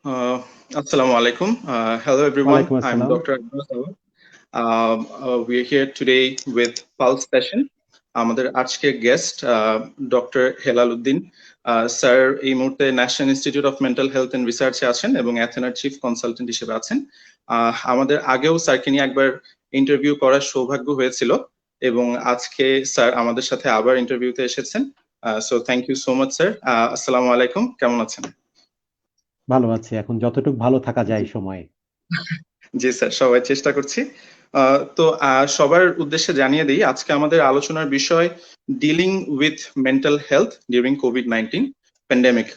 Uh, Assalamu alaikum. Hello, everyone. ওয়ালাইকুম I'm আসসালাম। Dr. Abbas Awad. We're here today with Pulse Session. আমাদের আজকের guest doctor Helaluddin sir এই মুহূর্তে National Institute of Mental Health and রিসার্চে আছেন এবং অ্যাথেনার চিফ কনসালটেন্ট হিসেবে আছেন। আমাদের আগেও স্যারকে নিয়ে একবার ইন্টারভিউ করার সৌভাগ্য হয়েছিল এবং আজকে স্যার আমাদের সাথে আবার ইন্টারভিউতে এসেছেন। So thank you so much sir. আসসালামু আলাইকুম, কেমন আছেন? ভালো আছি, এখন যতটুকু ভালো থাকা যায় এই সময়ে। জি স্যার, সবাই চেষ্টা করছি। তো সবার উদ্দেশ্যে জানিয়ে দিই, আজকে আমাদের আলোচনার বিষয় dealing with mental health during COVID-19 pandemic.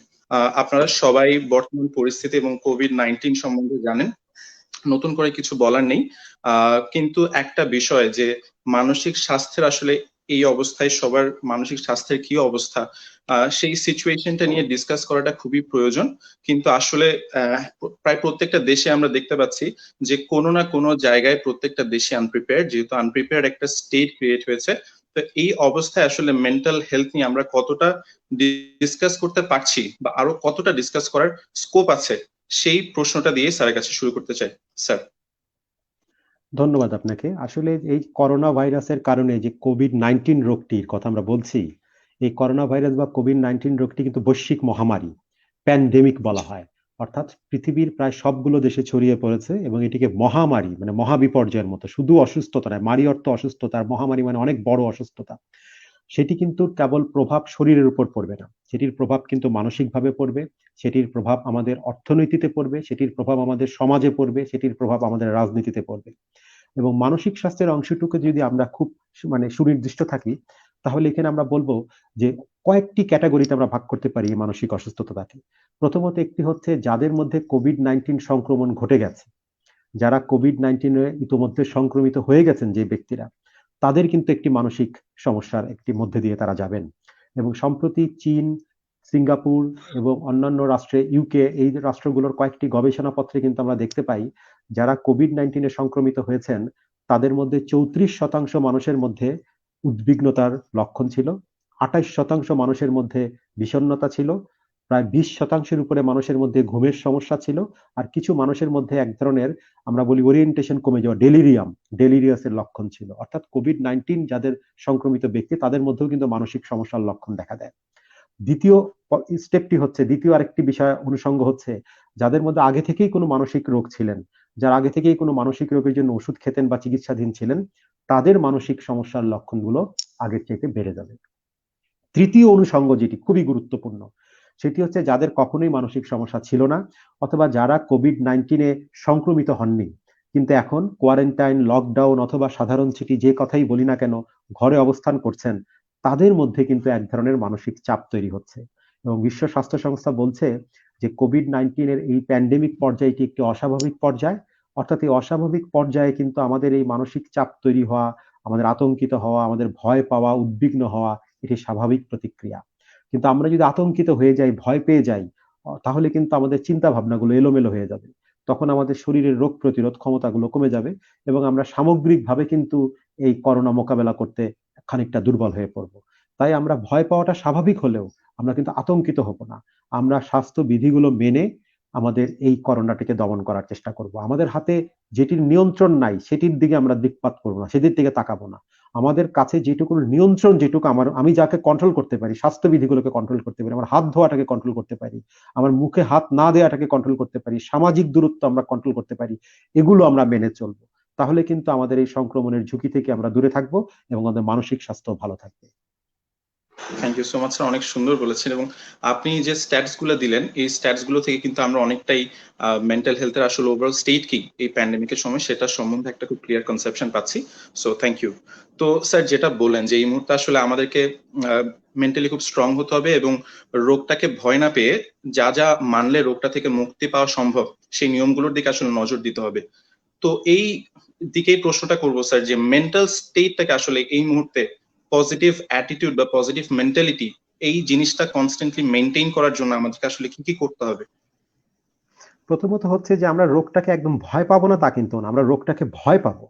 আপনারা সবাই বর্তমান পরিস্থিতি এবং কোভিড-19 সম্বন্ধে জানেন, নতুন করে কিছু বলার নেই। কিন্তু একটা বিষয় যে মানসিক স্বাস্থ্যের আসলে এই অবস্থায় সবার মানসিক স্বাস্থ্যের কি অবস্থা, সেই সিচুয়েশনটা নিয়ে ডিসকাস করাটা খুবই প্রয়োজন। কিন্তু আসলে প্রায় প্রত্যেকটা দেশে আমরা দেখতে পাচ্ছি যে কোনো না কোনো জায়গায় প্রত্যেকটা দেশে আনপ্রিপেয়ার্ড, যেহেতু আনপ্রিপেয়ার্ড একটা স্টেট ক্রিয়েট হয়েছে। তো এই অবস্থায় আসলে মেন্টাল হেলথ নিয়ে আমরা কতটা ডিসকাস করতে পারছি বা আরো কতটা ডিসকাস করার স্কোপ আছে, সেই প্রশ্নটা দিয়ে স্যারের কাছে শুরু করতে চাই। স্যার। ধন্যবাদ আপনাকে। আসলে এই করোনা ভাইরাসের কারণে যে কোভিড-19 রোগটির কথা আমরা বলছি, এই করোনা ভাইরাস বা কোভিড-19 রোগটি কিন্তু বৈশ্বিক মহামারী, প্যান্ডেমিক বলা হয়। অর্থাৎ পৃথিবীর প্রায় সবগুলো দেশে ছড়িয়ে পড়েছে এবং এটিকে মহামারী মানে মহাবিপর্যয়ের মতো, শুধু অসুস্থতা নয়, মারি অর্থ অসুস্থতা, আর মহামারী মানে অনেক বড় অসুস্থতা। সেটি কিন্তু কেবল প্রভাব শরীরের উপর পড়বে না, সেটির প্রভাব কিন্তু মানসিকভাবে পড়বে, সেটির প্রভাব আমাদের অর্থনীতিতে পড়বে, সেটির প্রভাব আমাদের সমাজে পড়বে, সেটির প্রভাব আমাদের রাজনীতিতে পড়বে। এবং মানসিক স্বাস্থ্যের অংশটুকু যদি আমরা খুব মানে সুনির্দিষ্ট থাকি, তাহলে এখানে আমরা বলবো যে কয়েকটি ক্যাটাগরিতে আমরা ভাগ করতে পারি এই মানসিক অসুস্থতাকে। প্রথমত একটি হচ্ছে যাদের মধ্যে কোভিড-19 সংক্রমণ ঘটে গেছে, যারা কোভিড-19 এ ইতোমধ্যে সংক্রমিত হয়ে গেছেন যে ব্যক্তিরা, তাদের কিন্তু একটি মানসিক সমস্যার একটি মধ্যে দিয়ে তারা যাবেন। এবং সম্প্রতি চীন, সিঙ্গাপুর এবং অন্যান্য রাষ্ট্রে, ইউকে, এই রাষ্ট্রগুলোর কয়েকটি গবেষণাপত্রে কিন্তু আমরা দেখতে পাই যারা কোভিড-19 এ সংক্রমিত হয়েছেন তাদের মধ্যে 34% মানুষের মধ্যে উদ্বিগ্নতার লক্ষণ ছিল, 28% মানুষের মধ্যে বিষণ্ণতা ছিল, প্রায় 20%-এর উপরে মানুষের মধ্যে ঘুমের সমস্যা ছিল, আর কিছু মানুষের মধ্যে এক ধরনের আমরা বলি ওরিয়েন্টেশন কমে যাওয়া, ডেলিরিয়াসের লক্ষণ ছিল। অর্থাৎ কোভিড-19 যাদের সংক্রমিত ব্যক্তি তাদের মধ্যেও কিন্তু মানসিক সমস্যার লক্ষণ দেখা দেয়। দ্বিতীয় স্টেপটি হচ্ছে, দ্বিতীয় আরেকটি বিষয় অনুষঙ্গ হচ্ছে যাদের মধ্যে আগে থেকেই কোনো মানসিক রোগ ছিলেন, যারা আগে থেকেই কোনো মানসিক রোগের জন্য ওষুধ খেতেন বা চিকিৎসাধীন ছিলেন, তাদের মানসিক সমস্যার লক্ষণগুলো আগের চাইতে বেড়ে যাবে। তৃতীয় অনুষঙ্গ যেটি খুবই গুরুত্বপূর্ণ, সেটি হচ্ছে যাদের কখনোই মানসিক সমস্যা ছিল না অথবা যারা কোভিড-19 এ সংক্রমিত হননি, কিন্তু এখন কোয়ারেন্টাইন, লকডাউন অথবা সাধারণ ছুটি যে কথাই বলি না কেন ঘরে অবস্থান করছেন, তাদের মধ্যে কিন্তু এক ধরনের মানসিক চাপ তৈরি হচ্ছে। এবং বিশ্ব স্বাস্থ্য সংস্থা বলছে যে কোভিড-19 এর এই প্যান্ডেমিক পর্যায়টি একটি অস্বাভাবিক পর্যায়। অর্থাৎ এই অস্বাভাবিক পর্যায়ে কিন্তু আমাদের এই মানসিক চাপ তৈরি হওয়া, আমাদের আতঙ্কিত হওয়া, আমাদের ভয় পাওয়া, উদ্বিগ্ন হওয়া, এটি স্বাভাবিক প্রতিক্রিয়া। কিন্তু আমরা যদি আতঙ্কিত হয়ে যাই, ভয় পেয়ে যাই, তাহলে কিন্তু আমাদের চিন্তা ভাবনাগুলো এলোমেলো হয়ে যাবে। তখন আমাদের শরীরের রোগ প্রতিরোধ ক্ষমতাগুলো কমে যাবে এবং আমরা সামগ্রিকভাবে কিন্তু এই করোনা মোকাবেলা করতে খানিকটা দুর্বল হয়ে পড়ব। তাই আমরা ভয় পাওয়াটা স্বাভাবিক হলেও আমরা কিন্তু আতঙ্কিত হব না। আমরা স্বাস্থ্য বিধিগুলো মেনে আমাদের এই করোনাটিকে দমন করার চেষ্টা করব। আমাদের হাতে যেটির নিয়ন্ত্রণ নাই সেটির দিকে আমরা দিকপাত করব না, সেটির দিকে তাকাবো না। আমাদের কাছে যেটুকু নিয়ন্ত্রণ, যেটুকু আমি যাকে কন্ট্রোল করতে পারি, স্বাস্থ্যবিধিগুলোকে কন্ট্রোল করতে পারি, আমার হাত ধোয়াটাকে কন্ট্রোল করতে পারি, আমার মুখে হাত না দেওয়াটাকে কন্ট্রোল করতে পারি, সামাজিক দূরত্ব আমরা কন্ট্রোল করতে পারি, এগুলো আমরা মেনে চলবো। তাহলে কিন্তু আমাদের এই সংক্রমণের ঝুঁকি থেকে আমরা দূরে থাকবো এবং আমাদের মানসিক স্বাস্থ্য ভালো থাকবে। Thank you so much sir, অনেক সুন্দর বলেছেন। এবং আপনি যে স্ট্যাটস গুলো দিলেন, এই স্ট্যাটস গুলো থেকে কিন্তু আমরা অনেকটাই মেন্টাল হেলথের আসলে ওভারঅল স্টেট কি এই প্যান্ডেমিকের সময় সেটা সম্বন্ধে একটা খুব ক্লিয়ার কনসেপশন পাচ্ছি। So thank you. তো স্যার যেটা বললেন যে এই মুহূর্তে আসলে আমাদেরকে মেন্টালি খুব স্ট্রং হতে হবে এবং রোগটাকে ভয় না পেয়ে যা যা মানলে রোগটা থেকে মুক্তি পাওয়া সম্ভব সেই নিয়মগুলোর দিকে আসলে নজর দিতে হবে। তো এই দিকেই প্রশ্নটা করবো স্যার, যে মেন্টাল স্টেটটাকে আসলে এই মুহূর্তে পজিটিভ অ্যাটিটিউড বা পজিটিভ মেন্টালিটি এই জিনিসটা কনস্ট্যান্টলি মেনটেন করার জন্য আমাদেরকে আসলে কি কি করতে হবে? প্রথমত হচ্ছে যে আমরা রোগটাকে একদম ভয় পাবো না তা কিন্তু না, আমরা রোগটাকে ভয় পাবো,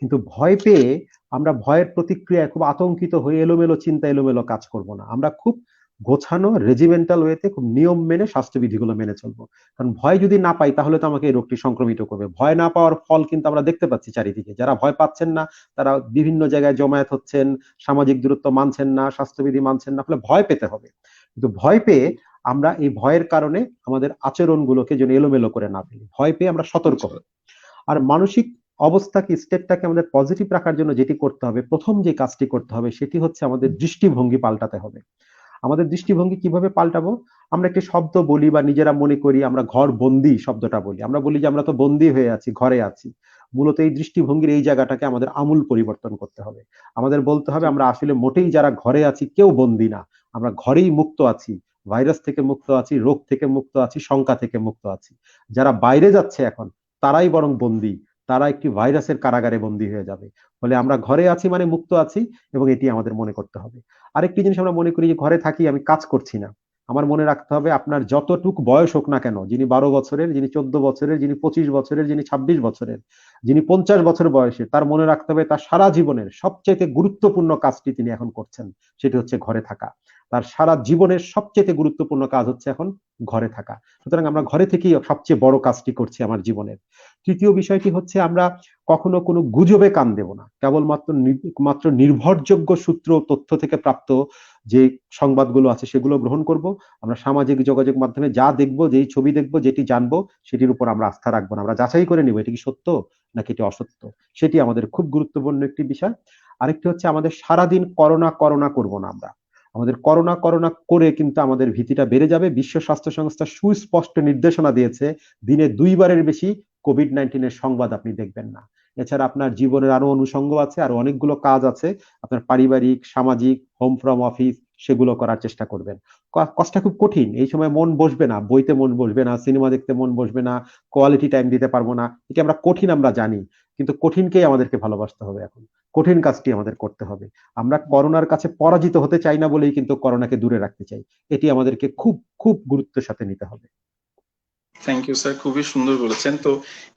কিন্তু ভয় পেয়ে আমরা ভয়ের প্রতিক্রিয়ায় খুব আতঙ্কিত হয়ে এলোমেলো চিন্তা, এলোমেলো কাজ করব না। আমরা খুব গোছানো রেজিমেন্টাল ওয়েতে খুব নিয়ম মেনে স্বাস্থ্যবিধিগুলো মেনে চলবো। কারণ ভয় যদি না পাই তাহলে তো আমাকে এই রোগটি সংক্রমিত করবে। ভয় না পাওয়ার ফল কিন্তু আমরা দেখতে পাচ্ছি চারিদিকে। যারা ভয় পাচ্ছেন না তারা বিভিন্ন জায়গায় জমায়েত হচ্ছেন, সামাজিক দূরত্ব মানছেন না, স্বাস্থ্যবিধি মানছেন না, ফলে ভয় পেতে হবে। কিন্তু ভয় পেয়ে আমরা এই ভয়ের কারণে আমাদের আচরণগুলোকে যেন এলোমেলো করে না ফেলি। ভয় পেয়ে আমরা সতর্ক হই। আর মানসিক অবস্থাকে স্টেটটাকে আমাদের পজিটিভ রাখার জন্য যেটি করতে হবে, প্রথম যে কাজটি করতে হবে সেটি হচ্ছে আমাদের দৃষ্টিভঙ্গি পাল্টাতে হবে। আমাদের দৃষ্টিভঙ্গি কিভাবে পাল্টাবো? আমরা একটি শব্দ বলি বা নিজেরা মনে করি আমরা ঘর বন্দি শব্দটা বলি। আমরা বলি যে আমরা তো বন্দি হয়ে আছি, ঘরে আছি। মূলত এই দৃষ্টিভঙ্গির এই জায়গাটাকে আমাদের আমূল পরিবর্তন করতে হবে। আমাদের বলতে হবে আমরা আসলে মোটেই যারা ঘরে আছি কেউ বন্দি না। আমরা ঘরেই মুক্ত আছি। ভাইরাস থেকে মুক্ত আছি, রোগ থেকে মুক্ত আছি, শঙ্কা থেকে মুক্ত আছি। যারা বাইরে যাচ্ছে এখন তারাই বরং বন্দি। তারা একটি ভাইরাসের কারাগারে বন্দী হয়ে যাবে। ফলে আমরা ঘরে আছি মানে মুক্ত আছি এবং এটি আমাদের মনে করতে হবে। আরেকটি জিনিস আমরা মনে করি যে ঘরে থাকি আমি কাজ করছি না। আমার মনে রাখতে হবে আপনার যতটুক বয়স হোক না কেন, যিনি 12 বছরের, যিনি 14 বছরের, যিনি 25 বছরের, যিনি 26 বছরের, যিনি 50 বছর বয়সের, তার মনে রাখতে হবে তার সারা জীবনের সবচেয়ে গুরুত্বপূর্ণ কাজটি তিনি এখন করছেন, সেটি হচ্ছে ঘরে থাকা। তার সারা জীবনের সবচেয়ে গুরুত্বপূর্ণ কাজ হচ্ছে এখন ঘরে থাকা। সুতরাং আমরা ঘরে থেকেই সবচেয়ে বড় কাজটি করছি আমার জীবনের। তৃতীয় বিষয়টি হচ্ছে আমরা কখনো কোনো গুজবে কান দেব না। কেবলমাত্র মাত্র নির্ভরযোগ্য সূত্র তথ্য থেকে প্রাপ্ত যে সংবাদগুলো আছে সেগুলো গ্রহণ করব। আমরা সামাজিক যোগাযোগ মাধ্যমে যা দেখব, যেই ছবি দেখব, যেটি জানবো সেটির উপর আমরা আস্থা রাখবো না। আমরা যাচাই করে নিব এটি কি সত্য নাকি এটি অসত্য। সেটি আমাদের খুব গুরুত্বপূর্ণ একটি বিষয়। আরেকটি হচ্ছে আমাদের সারাদিন করোনা করোনা করব না আমরা। আমাদের করোনা করোনা করে কিন্তু আমাদের ভীতিটা বেড়ে যাবে। বিশ্ব স্বাস্থ্য সংস্থা সুস্পষ্ট নির্দেশনা দিয়েছে দিনে 2বারের বেশি কোভিড-19 সংবাদ আপনি দেখবেন না। এছাড়া আপনার জীবনের আরো অনুষঙ্গ আছে, আরো অনেকগুলো কাজ আছে। আপনার পারিবারিক, সামাজিক, হোম ফ্রম অফিস সেগুলো করার চেষ্টা করবেন। কাজটা খুব কঠিন। এই সময় মন বসবে না, বইতে মন বসবে না, সিনেমা দেখতে মন বসবে না, কোয়ালিটি টাইম দিতে পারবো না। এটি আমরা কঠিন আমরা জানি। কিন্তু কঠিনকেই আমাদেরকে ভালোবাসতে হবে এখন। কঠিন কাজটি আমাদের করতে হবে। আমরা করোনার কাছে পরাজিত হতে চাই না বলেই কিন্তু করোনাকে দূরে রাখতে চাই। এটি আমাদেরকে খুব খুব গুরুত্বের সাথে নিতে হবে। থ্যাংক ইউ স্যার, খুবই সুন্দর বলেছেন। তো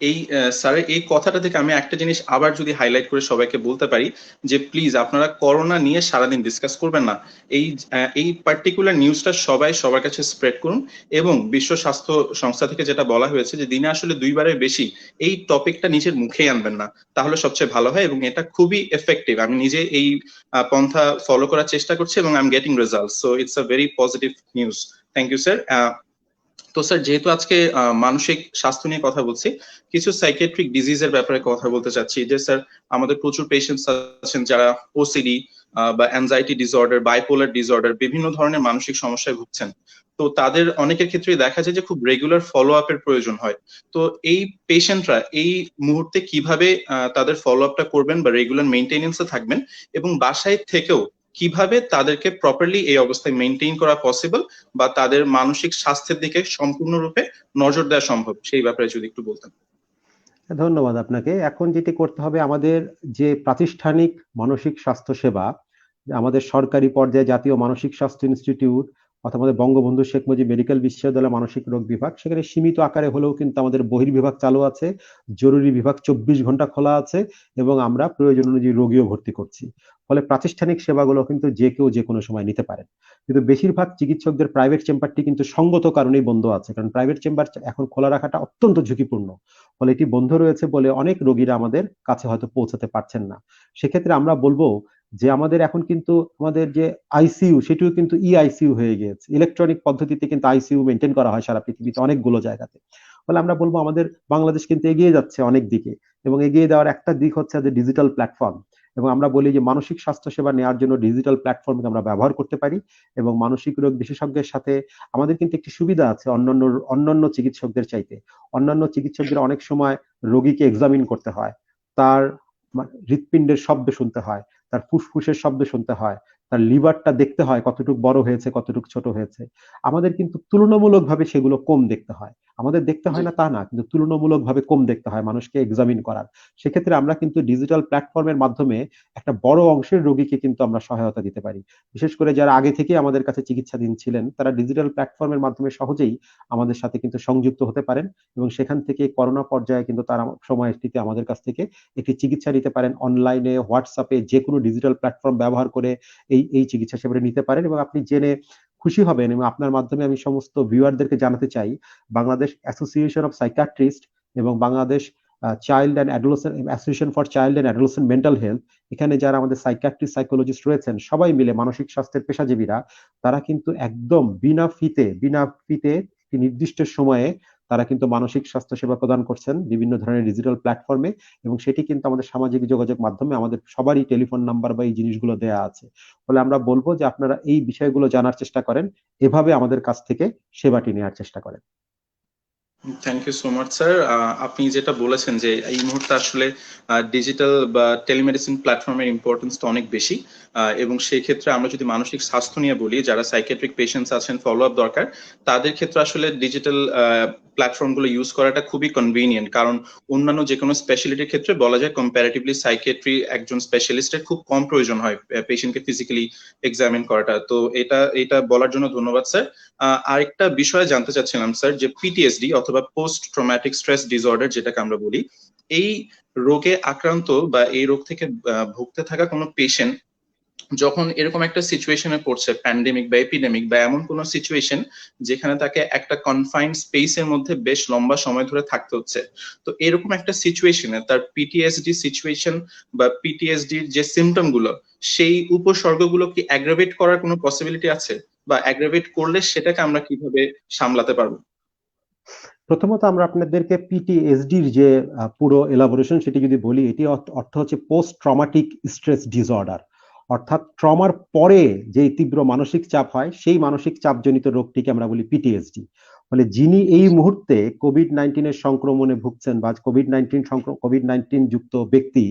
এই স্যারের এই কথাটা থেকে আমি একটা জিনিস আবার যদি হাইলাইট করে সবাইকে বলতে পারি যে প্লিজ আপনারা করোনা নিয়ে সারাদিন ডিসকাস করবেন না। এই এই পার্টিকুলার নিউজটা সবাই সবার কাছে স্প্রেড করুন, এবং বিশ্ব স্বাস্থ্য সংস্থা থেকে যেটা বলা হয়েছে যে দিনে আসলে 2বারের বেশি এই টপিকটা নিজের মুখেই আনবেন না, তাহলে সবচেয়ে ভালো হয়। এবং এটা খুবই এফেক্টিভ। আমি নিজে এই পন্থা ফলো করার চেষ্টা করছি এবং I am getting result, so it's a very positive news. Thank you sir. তো স্যার, যেহেতু আজকে মানসিক স্বাস্থ্য নিয়ে কথা বলছি, কিছু সাইকিয়াট্রিক ডিজিজের ব্যাপারে কথা বলতে চাচ্ছি। যে স্যার, আমাদের প্রচুর পেশেন্টস আছেন যারা ওসিডি বা অ্যাংজাইটি ডিসঅর্ডার, বাইপোলার ডিসঅর্ডার, বিভিন্ন ধরনের মানসিক সমস্যায় ভুগছেন। তো তাদের অনেকের ক্ষেত্রে দেখা যায় যে খুব রেগুলার ফলো আপের প্রয়োজন হয়। তো এই পেশেন্টরা এই মুহূর্তে কিভাবে তাদের ফলো আপটা করবেন বা রেগুলার মেইনটেনেন্সে থাকবেন, এবং বাসায় থেকেও কিভাবে তাদেরকে প্রপারলি এই অবস্থায় মেইনটেইন করা পসিবল বা তাদের মানসিক স্বাস্থ্যের দিকে সম্পূর্ণরূপে নজর দেওয়া সম্ভব, সেই ব্যাপারে যদি একটু বলতেন। ধন্যবাদ আপনাকে। এখন যেটি করতে হবে আমাদের যে প্রাতিষ্ঠানিক মানসিক স্বাস্থ্য সেবা, আমাদের সরকারি পর্যায়ে জাতীয় মানসিক স্বাস্থ্য ইনস্টিটিউট অথবা আমাদের বঙ্গবন্ধু শেখ মুজিব মেডিকেল বিশ্ববিদ্যালয় মানসিক রোগ বিভাগ, সেখানে সীমিত আকারে হলেও কিন্তু আমাদের বহির্বিভাগ চালু আছে, জরুরি বিভাগ 24 ঘন্টা খোলা আছে এবং আমরা প্রয়োজন অনুযায়ী রোগীও ভর্তি করছি। ফলে প্রাতিষ্ঠানিক সেবাগুলো কিন্তু যে কেউ যে কোনো সময় নিতে পারেন। কিন্তু বেশিরভাগ চিকিৎসকদের প্রাইভেট চেম্বারটি কিন্তু সঙ্গত কারণেই বন্ধ আছে, কারণ প্রাইভেট চেম্বার এখন খোলা রাখাটা অত্যন্ত ঝুঁকিপূর্ণ। ফলে এটি বন্ধ রয়েছে বলে অনেক রোগীরা আমাদের কাছে হয়তো পৌঁছাতে পারছেন না। সেক্ষেত্রে আমরা বলবো যে আমাদের এখন কিন্তু আমাদের যে আইসিইউ সেটিও কিন্তু ইআইসিইউ হয়ে গিয়েছে। ইলেকট্রনিক পদ্ধতিতে কিন্তু আইসিইউ মেনটেন করা হয় সারা পৃথিবীতে অনেকগুলো জায়গাতে। ফলে আমরা বলবো আমাদের বাংলাদেশ কিন্তু এগিয়ে যাচ্ছে অনেক দিকে, এবং এগিয়ে যাওয়ার একটা দিক হচ্ছে যে ডিজিটাল প্ল্যাটফর্ম। এবং আমরা বলি যে মানসিক স্বাস্থ্য সেবা নেওয়ার জন্য ডিজিটাল প্ল্যাটফর্মকে আমরা ব্যবহার করতে পারি, এবং মানসিক রোগ বিশেষজ্ঞের সাথে আমাদের কিন্তু একটি সুবিধা আছে অন্যান্য অন্যান্য চিকিৎসকদের চাইতে। অন্যান্য চিকিৎসকদের অনেক সময় রোগীকে এক্সামিন করতে হয়, তার হৃৎপিণ্ডের শব্দ শুনতে হয়, তার ফুসফুসের শব্দ শুনতে হয়, তার লিভারটা দেখতে হয় কতটুকু বড় হয়েছে কতটুকু ছোট হয়েছে। আমাদের কিন্তু তুলনামূলকভাবে সেগুলো কম দেখতে হয়। আমাদের দেখতে হয় না তা না, কিন্তু তুলনামূলকভাবে কম দেখতে হয় মানুষকে এক্সামিন করার। সেক্ষেত্রে আমরা কিন্তু ডিজিটাল প্ল্যাটফর্মের মাধ্যমে একটা বড় অংশের রোগীকে কিন্তু আমরা সহায়তা দিতে পারি। বিশেষ করে যারা আগে থেকে আমাদের কাছে চিকিৎসাধীন ছিলেন তারা ডিজিটাল প্ল্যাটফর্মের মাধ্যমে সহজেই আমাদের সাথে কিন্তু সংযুক্ত হতে পারেন, এবং সেখান থেকে করোনা পর্যায়ে কিন্তু তারা সময়টিতে আমাদের কাছ থেকে একটি চিকিৎসা নিতে পারেন। অনলাইনে, হোয়াটসঅ্যাপে যে কোনো ডিজিটাল প্ল্যাটফর্ম ব্যবহার করে এই চিকিৎসা সেবাটা নিতে পারেন, এবং আপনি জেনে খুশি হবেন এবং আপনার মাধ্যমে আমি সমস্ত ভিউয়ারদেরকে জানাতে চাই, বাংলাদেশ অ্যাসোসিয়েশন অফ সাইকিয়াট্রিস্ট এবং Bangladesh child and adolescent association for child and adolescent mental health, এখানে যারা আমাদের সাইকিয়াট্রিস্ট সাইকোলজিস্ট রয়েছেন সবাই মিলে মানসিক স্বাস্থ্যের পেশাজীবীরা, তারা কিন্তু একদম বিনা ফিতে একটি নির্দিষ্ট সময়ে তারা কিন্তু মানসিক স্বাস্থ্য সেবা প্রদান করছেন বিভিন্ন ধরনের ডিজিটাল প্ল্যাটফর্মে, এবং সেটি কিন্তু আমাদের সামাজিক যোগাযোগ মাধ্যমে আমাদের সবারই টেলিফোন নাম্বার বা এই জিনিসগুলো দেয়া আছে। ফলে আমরা বলবো যে আপনারা এই বিষয়গুলো জানার চেষ্টা করেন, এভাবে আমাদের কাছ থেকে সেবাটি নেওয়ার চেষ্টা করেন। Thank you so much sir. আপনি যেটা বলেছেন যে এই মুহূর্তে আসলে ডিজিটাল বা টেলিমেডিসিন প্ল্যাটফর্মের ইম্পর্টেন্সটা অনেক বেশি, এবং সেই ক্ষেত্রে আমরা যদি মানসিক স্বাস্থ্য নিয়ে বলি, যারা সাইকিয়াট্রিক পেশেন্টস আছেন, ফলো আপ দরকার, তাদের ক্ষেত্রে আসলে ডিজিটাল প্ল্যাটফর্মগুলো ইউজ করাটা খুবই কনভিনিয়েন্ট। কারণ অন্যান্য যে কোনো স্পেশালিটির ক্ষেত্রে বলা যায় কম্পারেটিভলি সাইকিয়াট্রি একজন স্পেশালিস্টের খুব কম প্রয়োজন হয় পেশেন্টকে ফিজিক্যালি এক্সামিন করাটা। তো এটা বলার জন্য ধন্যবাদ স্যার। আরেকটা বিষয় জানতে চাচ্ছিলাম স্যার, যে পিটিএসডি অথবা পোস্ট ট্রমাটিক স্ট্রেস ডিসঅর্ডার যেটাকে আমরা বলি, এই রোগে আক্রান্ত বা এই রোগ থেকে ভুগতে থাকা কোনো পেশেন্ট যখন এরকম একটা সিচুয়েশনে পড়ছে, প্যান্ডেমিক বা এপিডেমিক বা এমন কোনো সিচুয়েশন যেখানে তাকে একটা কনফাইন্ড স্পেসের মধ্যে বেশ লম্বা সময় ধরে থাকতে হচ্ছে, তো এরকম একটা সিচুয়েশনে তার পিটিএসডি সিচুয়েশন বা পিটিএসডির যে সিমটম গুলো, সেই উপসর্গগুলো কি অ্যাগ্রাভেট করার কোনো পসিবিলিটি আছে, বা অ্যাগ্রাভেট করলে সেটাকে আমরা কিভাবে সামলাতে পারবো? প্রথমত আমরা আপনাদেরকে পিটিএসডির যে পুরো এলাবোরেশন সেটি যদি বলি, এটি অর্থ হচ্ছে পোস্ট ট্রমাটিক স্ট্রেস ডিসঅর্ডার, অর্থাৎ ট্রমার পরে যে তীব্র মানসিক চাপ হয় সেই মানসিক চাপজনিত রোগটিকে আমরা বলি পিটিএসডি। ফলে যিনি এই মুহূর্তে কোভিড-19 সংক্রমণে ভুগছেন বা কোভিড-19 যুক্ত ব্যক্তি,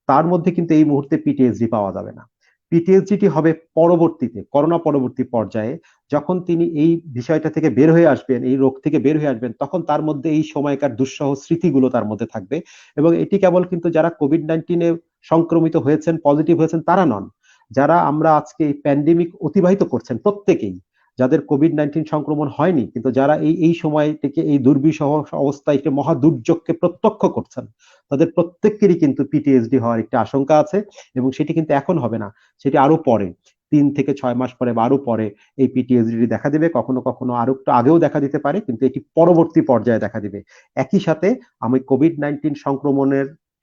তার মধ্যে কিন্তু এই মুহূর্তে পিটিএসডি পাওয়া যাবে না। পিটিএসডিটি হবে পরবর্তীতে, করোনা পরবর্তী পর্যায়ে, যখন তিনি এই বিষয়টা থেকে বের হয়ে আসবেন, এই রোগ থেকে বের হয়ে আসবেন, তখন তার মধ্যে এই সময়কার দুঃসহ স্মৃতিগুলো তার মধ্যে থাকবে। এবং এটি কেবল কিন্তু যারা কোভিড-19 সংক্রমিত হয়েছেন, পজিটিভ হয়েছেন তারা নন, যারা আমরা আজকে এই প্যান্ডেমিক অতিবাহিত করছেন প্রত্যেকেই, যাদের কোভিড-19 সংক্রমণ হয়নি কিন্তু যারা এই সময় থেকে এই দুর্বিষহ অবস্থায় একটি মহা দুর্যোগকে প্রত্যক্ষ করছেন, তাদের প্রত্যেকেরই কিন্তু পিটিএসডি হওয়ার একটা আশঙ্কা আছে। এবং সেটি কিন্তু এখন হবে না, সেটি আরো পরে, 3 থেকে 6 মাস পরে বা আরো পরে এই পিটিএসডি দেখা দিবে, কখনো কখনো আরো একটু আগেও দেখা দিতে পারে, কিন্তু এটি পরবর্তী পর্যায়ে দেখা দিবে। একই সাথে আমি কোভিড-19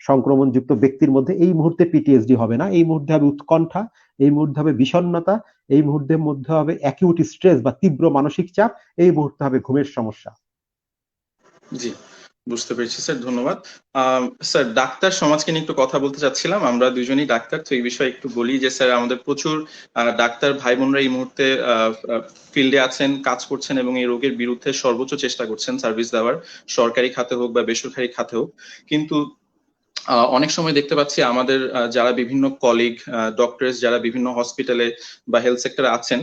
সংক্রমণযুক্ত ব্যক্তির মধ্যে এই মুহূর্তে পিটিএসডি হবে না, এই মুহূর্তে হবে উৎকণ্ঠা, এই মুহূর্তে হবে বিষণ্ণতা, এই মুহূর্তের মধ্যে হবে অ্যাকিউট স্ট্রেস বা তীব্র মানসিক চাপ, এই মুহূর্তে হবে ঘুমের সমস্যা। জি, বুঝতে পেরেছি স্যার, ধন্যবাদ। স্যার, ডাক্তার সমাজকে নিয়ে একটু কথা বলতে চাচ্ছিলাম। আমরা দুজনই ডাক্তার, তো এই বিষয়ে একটু বলি যে স্যার, আমাদের প্রচুর ডাক্তার ভাই বোনরা এই মুহূর্তে ফিল্ডে আছেন, কাজ করছেন এবং এই রোগের বিরুদ্ধে সর্বোচ্চ চেষ্টা করছেন সার্ভিস দেওয়ার, সরকারি খাতে হোক বা বেসরকারি খাতে হোক। কিন্তু অনেক সময় দেখতে পাচ্ছি আমাদের যারা বিভিন্ন কলিগ ডক্টরস যারা বিভিন্ন হসপিটালে বা হেলথ সেক্টরে আছেন,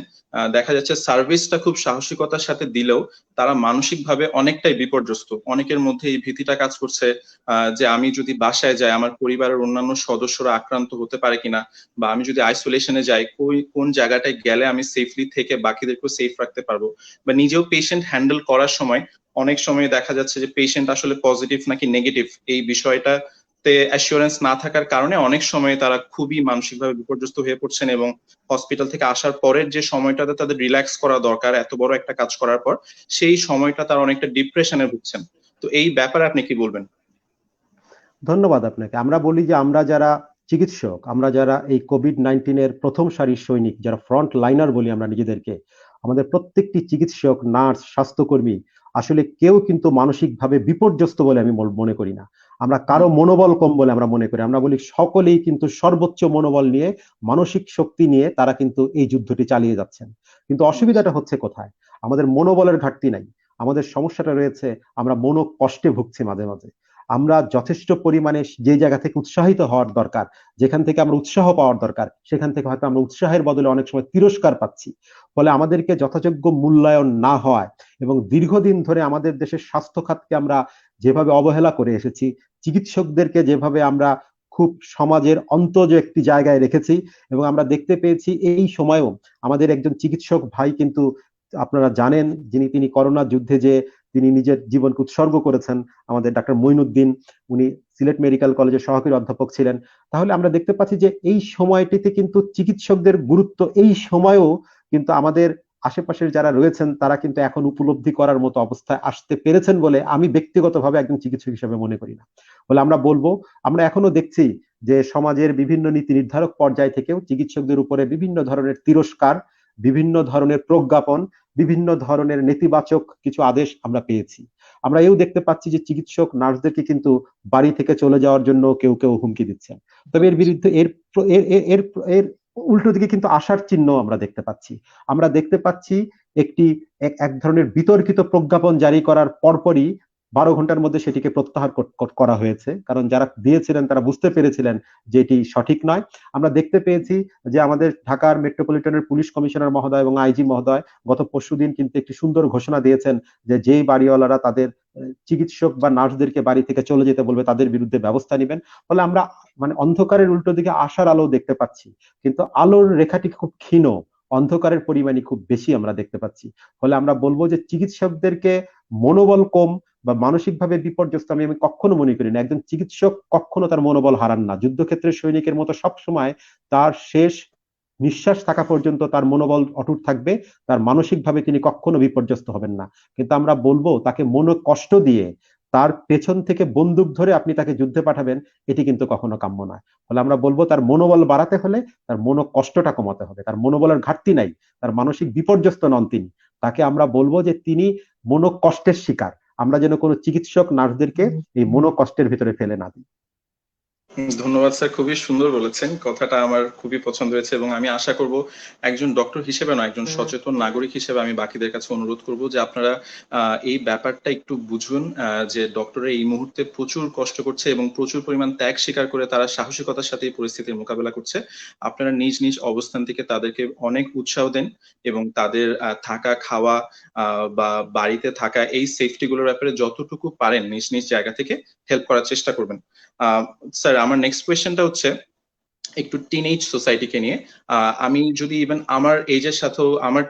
দেখা যাচ্ছে সার্ভিসটা খুব সাহসিকতার সাথে দিলেও তারা মানসিকভাবে অনেকটাই বিপর্যস্ত। অনেকের মধ্যে এই ভীতিটা কাজ করছে যে আমি যদি বাসায় যাই আমার পরিবারের অন্যান্য সদস্যরা আক্রান্ত হতে পারে কিনা, বা আমি যদি আইসোলেশনে যাই কোন জায়গাটায় গেলে আমি সেফলি থেকে বাকিদেরকেও সেফ রাখতে পারবো, বা নিজেও পেশেন্ট হ্যান্ডেল করার সময় অনেক সময় দেখা যাচ্ছে যে পেশেন্ট আসলে পজিটিভ নাকি নেগেটিভ এই বিষয়টা অ্যাসিওরেন্স না থাকার কারণে অনেক সময় তারা খুবই মানসিকভাবে বিপর্যস্ত হয়ে পড়ছেন, এবং হসপিটাল থেকে আসার পরের যে সময়টাতে তাদের রিল্যাক্স করা দরকার এত বড় একটা কাজ করার পর, সেই সময়টা তারা অনেকটা ডিপ্রেশনে ভুগছেন। তো এই ব্যাপারে আপনি কি বলবেন? ধন্যবাদ আপনাকে। আমরা বলি যে আমরা যারা চিকিৎসক, আমরা যারা এই কোভিড-19 প্রথম সারির সৈনিক, যারা ফ্রন্ট লাইনার বলি আমরা নিজেদেরকে, আমাদের প্রত্যেকটি চিকিৎসক, নার্স, স্বাস্থ্যকর্মী আসলে কেউ কিন্তু মানসিকভাবে বিপর্যস্ত বলে আমি মনে করি না। আমরা কারো মনোবল কম বলে আমরা মনে করি। আমরা বলি সকলেই কিন্তু সর্বোচ্চ মনোবল নিয়ে, মানসিক শক্তি নিয়ে তারা কিন্তু এই যুদ্ধটি চালিয়ে যাচ্ছেন। কিন্তু অসুবিধাটা হচ্ছে কোথায়? আমাদের মনোবলের ঘাটতি নাই। আমাদের সমস্যাটা রয়েছে আমরা মনোকষ্টে ভুগছি মাঝে মাঝে। আমরা যথেষ্ট পরিমাণে যে জায়গা থেকে উৎসাহিত হওয়ার দরকার, যেখান থেকে আমরা উৎসাহ পাওয়ার দরকার, সেখান থেকে হয়তো আমরা উৎসাহের বদলে অনেক সময় তিরস্কার পাচ্ছি। ফলে আমাদেরকে যথাযোগ্য মূল্যায়ন না হওয়ায় এবং দীর্ঘদিন ধরে আমাদের দেশের স্বাস্থ্য খাতকে আমরা যেভাবে অবহেলা করে এসেছি, চিকিৎসকদেরকে যেভাবে আমরা খুব সমাজের অন্তজ একটি জায়গায় রেখেছি, এবং আমরা দেখতে পেয়েছি এই সময়েও আমাদের একজন চিকিৎসক ভাই কিন্তু আপনারা জানেন তিনি করোনা যুদ্ধে যে তিনি নিজের জীবনকে উৎসর্গ করেছেন, আমাদের ডাক্তার মঈনুদ্দিন, উনি সিলেট মেডিকেল কলেজের সহকারী অধ্যাপক ছিলেন। তাহলে আমরা দেখতে পাচ্ছি যে এই সময়টিতে কিন্তু চিকিৎসকদের গুরুত্ব এই সময়েও কিন্তু আমাদের আশেপাশের যারা রয়েছেন তারা কিন্তু এখন উপলব্ধি করার মতো অবস্থায় আসতে পেরেছেন বলে আমি ব্যক্তিগতভাবে একজন চিকিৎসক হিসেবে মনে করি না। বলে আমরা বলবো, আমরা এখনো দেখছি যে সমাজের বিভিন্ন নীতি নির্ধারক পর্যায় থেকেও চিকিৎসকদের উপরে বিভিন্ন ধরনের তিরস্কার, বিভিন্ন ধরনের প্রজ্ঞাপন, বিভিন্ন ধরনের নেতিবাচক কিছু আদেশ আমরা পেয়েছি। আমরা এও দেখতে পাচ্ছি যে চিকিৎসক নার্সদেরকে কিন্তু বাড়ি থেকে চলে যাওয়ার জন্য কেউ কেউ হুমকি দিচ্ছেন। তবে এর বিরুদ্ধে এর এর এর এর উল্টো দিকে কিন্তু আশার চিহ্ন আমরা দেখতে পাচ্ছি। আমরা দেখতে পাচ্ছি একটি এক ধরনের বিতর্কিত প্রজ্ঞাপন জারি করার পরপরই 12 ঘন্টার মধ্যে সেটিকে প্রত্যাহার করা হয়েছে, কারণ যারা দিয়েছিলেন তারা বুঝতে পেরেছিলেন যে এটি সঠিক নয়। আমরা দেখতে পেয়েছি যে আমাদের ঢাকার মেট্রোপলিটনের পুলিশ কমিশনার মহোদয় এবং আইজি মহোদয় গত পরশুদিন কিন্তু একটি সুন্দর ঘোষণা দিয়েছেন যে যেই বাড়িওয়ালারা তাদের চিকিৎসক বা নার্সদেরকে বাড়ি থেকে চলে যেতে বলবে তাদের বিরুদ্ধে ব্যবস্থা নেবেন। ফলে আমরা মানে অন্ধকারের উল্টো দিকে আশার আলো দেখতে পাচ্ছি, কিন্তু আলোর রেখাটি খুব ক্ষীণ, অন্ধকারের পরিমাণই খুব বেশি আমরা দেখতে পাচ্ছি। ফলে আমরা বলবো যে চিকিৎসকদেরকে মনোবল কম বা মানসিকভাবে বিপর্যস্ত আমি কখনো মনে করি না। একজন চিকিৎসক কখনো তার মনোবল হারান না। যুদ্ধক্ষেত্রের সৈনিকের মতো সবসময় তার শেষ নিঃশ্বাস থাকা পর্যন্ত তার মনোবল অটুট থাকবে, তার মানসিকভাবে তিনি কখনো বিপর্যস্ত হবেন না। কিন্তু আমরা বলবো তাকে মনো কষ্ট দিয়ে তার পেছন থেকে বন্দুক ধরে আপনি তাকে যুদ্ধে পাঠাবেন, এটি কিন্তু কখনো কাম্য নয়। ফলে আমরা বলবো তার মনোবল বাড়াতে হলে তার মনো কষ্টটা কমাতে হবে। তার মনোবলের ঘাটতি নাই, তার মানসিক বিপর্যস্ত নন তিনি। তাকে আমরা বলবো যে তিনি মনো কষ্টের শিকার, আমরা যেন কোনো চিকিৎসক নার্সদেরকে এই মনো কষ্টের ভিতরে ফেলে না দিই। ধন্যবাদ স্যার, খুবই সুন্দর বলেছেন, কথাটা আমার খুবই পছন্দ হয়েছে এবং আমি আশা করব একজন ডক্টর হিসেবে নয়, একজন সচেতন নাগরিক হিসেবে আমি বাকিদের কাছে অনুরোধ করব যে আপনারা এই ব্যাপারটা একটু বুঝুন, যে ডক্টররা এই মুহূর্তে প্রচুর কষ্ট করছে এবং প্রচুর পরিমাণ ত্যাগ স্বীকার করে তারা সাহসিকতার সাথে এই পরিস্থিতির মোকাবেলা করছে। আপনারা নিজ নিজ অবস্থান থেকে তাদেরকে অনেক উৎসাহ দেন এবং তাদের থাকা খাওয়া বা বাড়িতে থাকা এই সেফটি গুলোর ব্যাপারে যতটুকু পারেন নিজ নিজ জায়গা থেকে হেল্প করার চেষ্টা করবেন। স্যার, আমার নেক্সট কোয়েশ্চেনটা হচ্ছে একটু টিনেজ সোসাইটিকে নিয়ে। আমি যদি ইভেন আমার এজের সাথেও আমার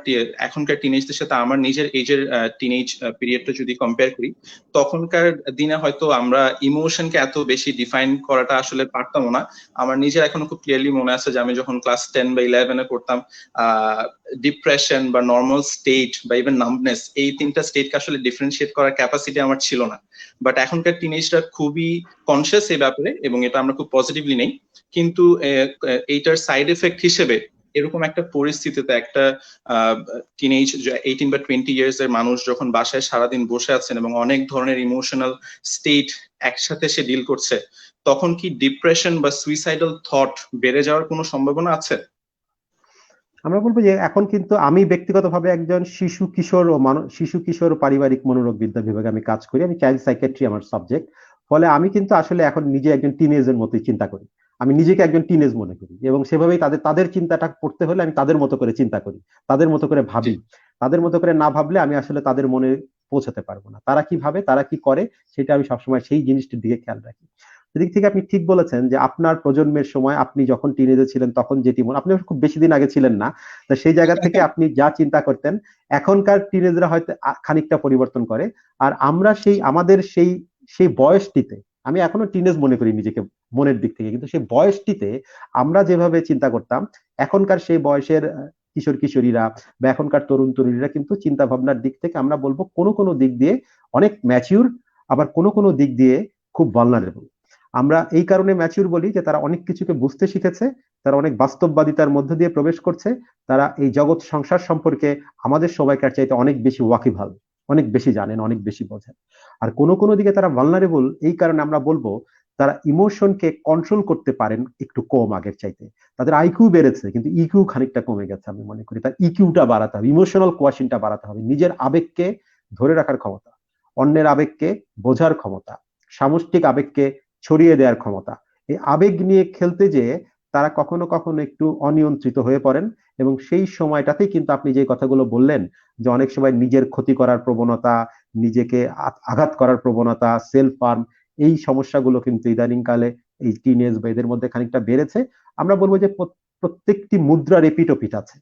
এখনকার টিনেজদের সাথে আমার নিজের এজের টিনেজ পিরিয়ডটা যদি কম্পেয়ার করি, তখনকার দিনে হয়তো আমরা ইমোশনকে এত বেশি ডিফাইন করাটা আসলে পারতাম না। আমার নিজের এখনো খুব ক্লিয়ারলি মনে আছে যে আমি যখন ক্লাস 10 বা 11-এ পড়তাম, ডিপ্রেশন বা নর্মাল স্টেট বা ইভেন নাম্বনেস, এই তিনটা স্টেটকে আসলে ডিফারেন্সিয়েট করার ক্যাপাসিটি আমার ছিল না। বাট এখনকার টিনেজরা খুবই কনসিয়াস এই ব্যাপারে এবং এটা আমরা খুব পজিটিভলি নেই। কিন্তু এইটার সাইড এফেক্ট হিসেবে এরকম একটা পরিস্থিতিতে একটা টিনেজ 18 বা 20 ইয়ার্স এর মানুষ যখন বাসায় সারাদিন বসে আছেন এবং অনেক ধরনের ইমোশনাল স্টেট একসাথে সে ডিল করছে, তখন কি ডিপ্রেশন বা সুইসাইডাল থট বেড়ে যাওয়ার কোনো সম্ভাবনা আছে? আমরা বলবো যে এখন কিন্তু আমি ব্যক্তিগতভাবে একজন শিশু কিশোর পারিবারিক মনোরোগ বিদ্যা বিভাগে আমি কাজ করি, আমি চাইল্ড সাইকিয়াট্রি আমার সাবজেক্ট। ফলে আমি কিন্তু আসলে এখন নিজে একজন টিনেজের মতোই চিন্তা করি, আমি নিজেকে একজন টিনেজ মনে করি এবং সেভাবেই তাদের তাদের চিন্তাটা করতে হলে আমি তাদের মতো করে চিন্তা করি, তাদের মতো করে ভাবি। তাদের মতো করে না ভাবলে আমি আসলে তাদের মনে পৌঁছাতে পারবো না। তারা কি ভাবে, তারা কি করে, সেটা আমি সবসময় সেই জিনিসটির দিকে খেয়াল রাখি। সেদিক থেকে আপনি ঠিক বলেছেন যে আপনার প্রজন্মের সময় আপনি যখন টিনেজে ছিলেন তখন যেটি মনে, আপনি খুব বেশি দিন আগে ছিলেন না, তো সেই জায়গা থেকে আপনি যা চিন্তা করতেন এখনকার টিনেজরা হয়তো খানিকটা পরিবর্তন করে। আর আমরা সেই আমাদের সেই সেই বয়সটিতে, আমি এখনো টিনেজ মনে করি নিজেকে মনের দিক থেকে, কিন্তু সেই বয়সটিতে আমরা যেভাবে চিন্তা করতাম, এখনকার সেই বয়সের কিশোর কিশোরীরা বা এখনকার তরুণ তরুণীরা কিন্তু চিন্তা ভাবনার দিক থেকে আমরা বলবো কোনো কোনো দিক দিয়ে অনেক ম্যাচিউর, আবার কোনো কোনো দিক দিয়ে খুব ভালনারেবল। আমরা এই কারণে ম্যাচিউর বলি যে তারা অনেক কিছুকে বুঝতে শিখেছে, তারা অনেক বাস্তববাদিতার মধ্য দিয়ে প্রবেশ করছে, তারা এই জগৎ সংসার সম্পর্কে আমাদের সবাইকার চাইতে অনেক বেশি ওয়াকিবহাল, অনেক বেশি জানেন, অনেক বেশি বোঝেন। আর কোনো কোনো দিকে তারা ভালনারেবল, এই কারণে আমরা বলবো তারা ইমোশনকে কন্ট্রোল করতে পারেন একটু কম আগের চাইতে। তাদের আইকিউ বেড়েছে কিন্তু ইকিউ খানিকটা কমে গেছে। আমি মনে করি তার ইকিউটা বাড়াতে হবে, ইমোশনাল কোয়াশনটা বাড়াতে হবে, নিজের আবেগকে ধরে রাখার ক্ষমতা, অন্যের আবেগকে বোঝার ক্ষমতা, সামষ্টিক আবেগকে ছড়িয়ে দেওয়ার ক্ষমতা। এই আবেগ নিয়ে খেলতে যেয়ে তারা কখনো কখনো একটু অনিয়ন্ত্রিত হয়ে পড়েন এবং সেই সময়টাতেই কিন্তু আপনি যে কথাগুলো বললেন যে অনেক সময় নিজের ক্ষতি করার প্রবণতা, নিজেকে আঘাত করার প্রবণতা, সেলফ হার্ম, এই সমস্যাগুলো কিন্তু ইদানিং কালে এই টিনেজ বা এদের মধ্যে খানিকটা বেড়েছে। আমরা বলবো যে প্রত্যেকটি মুদ্রার এপিঠ ওপিঠ আছে,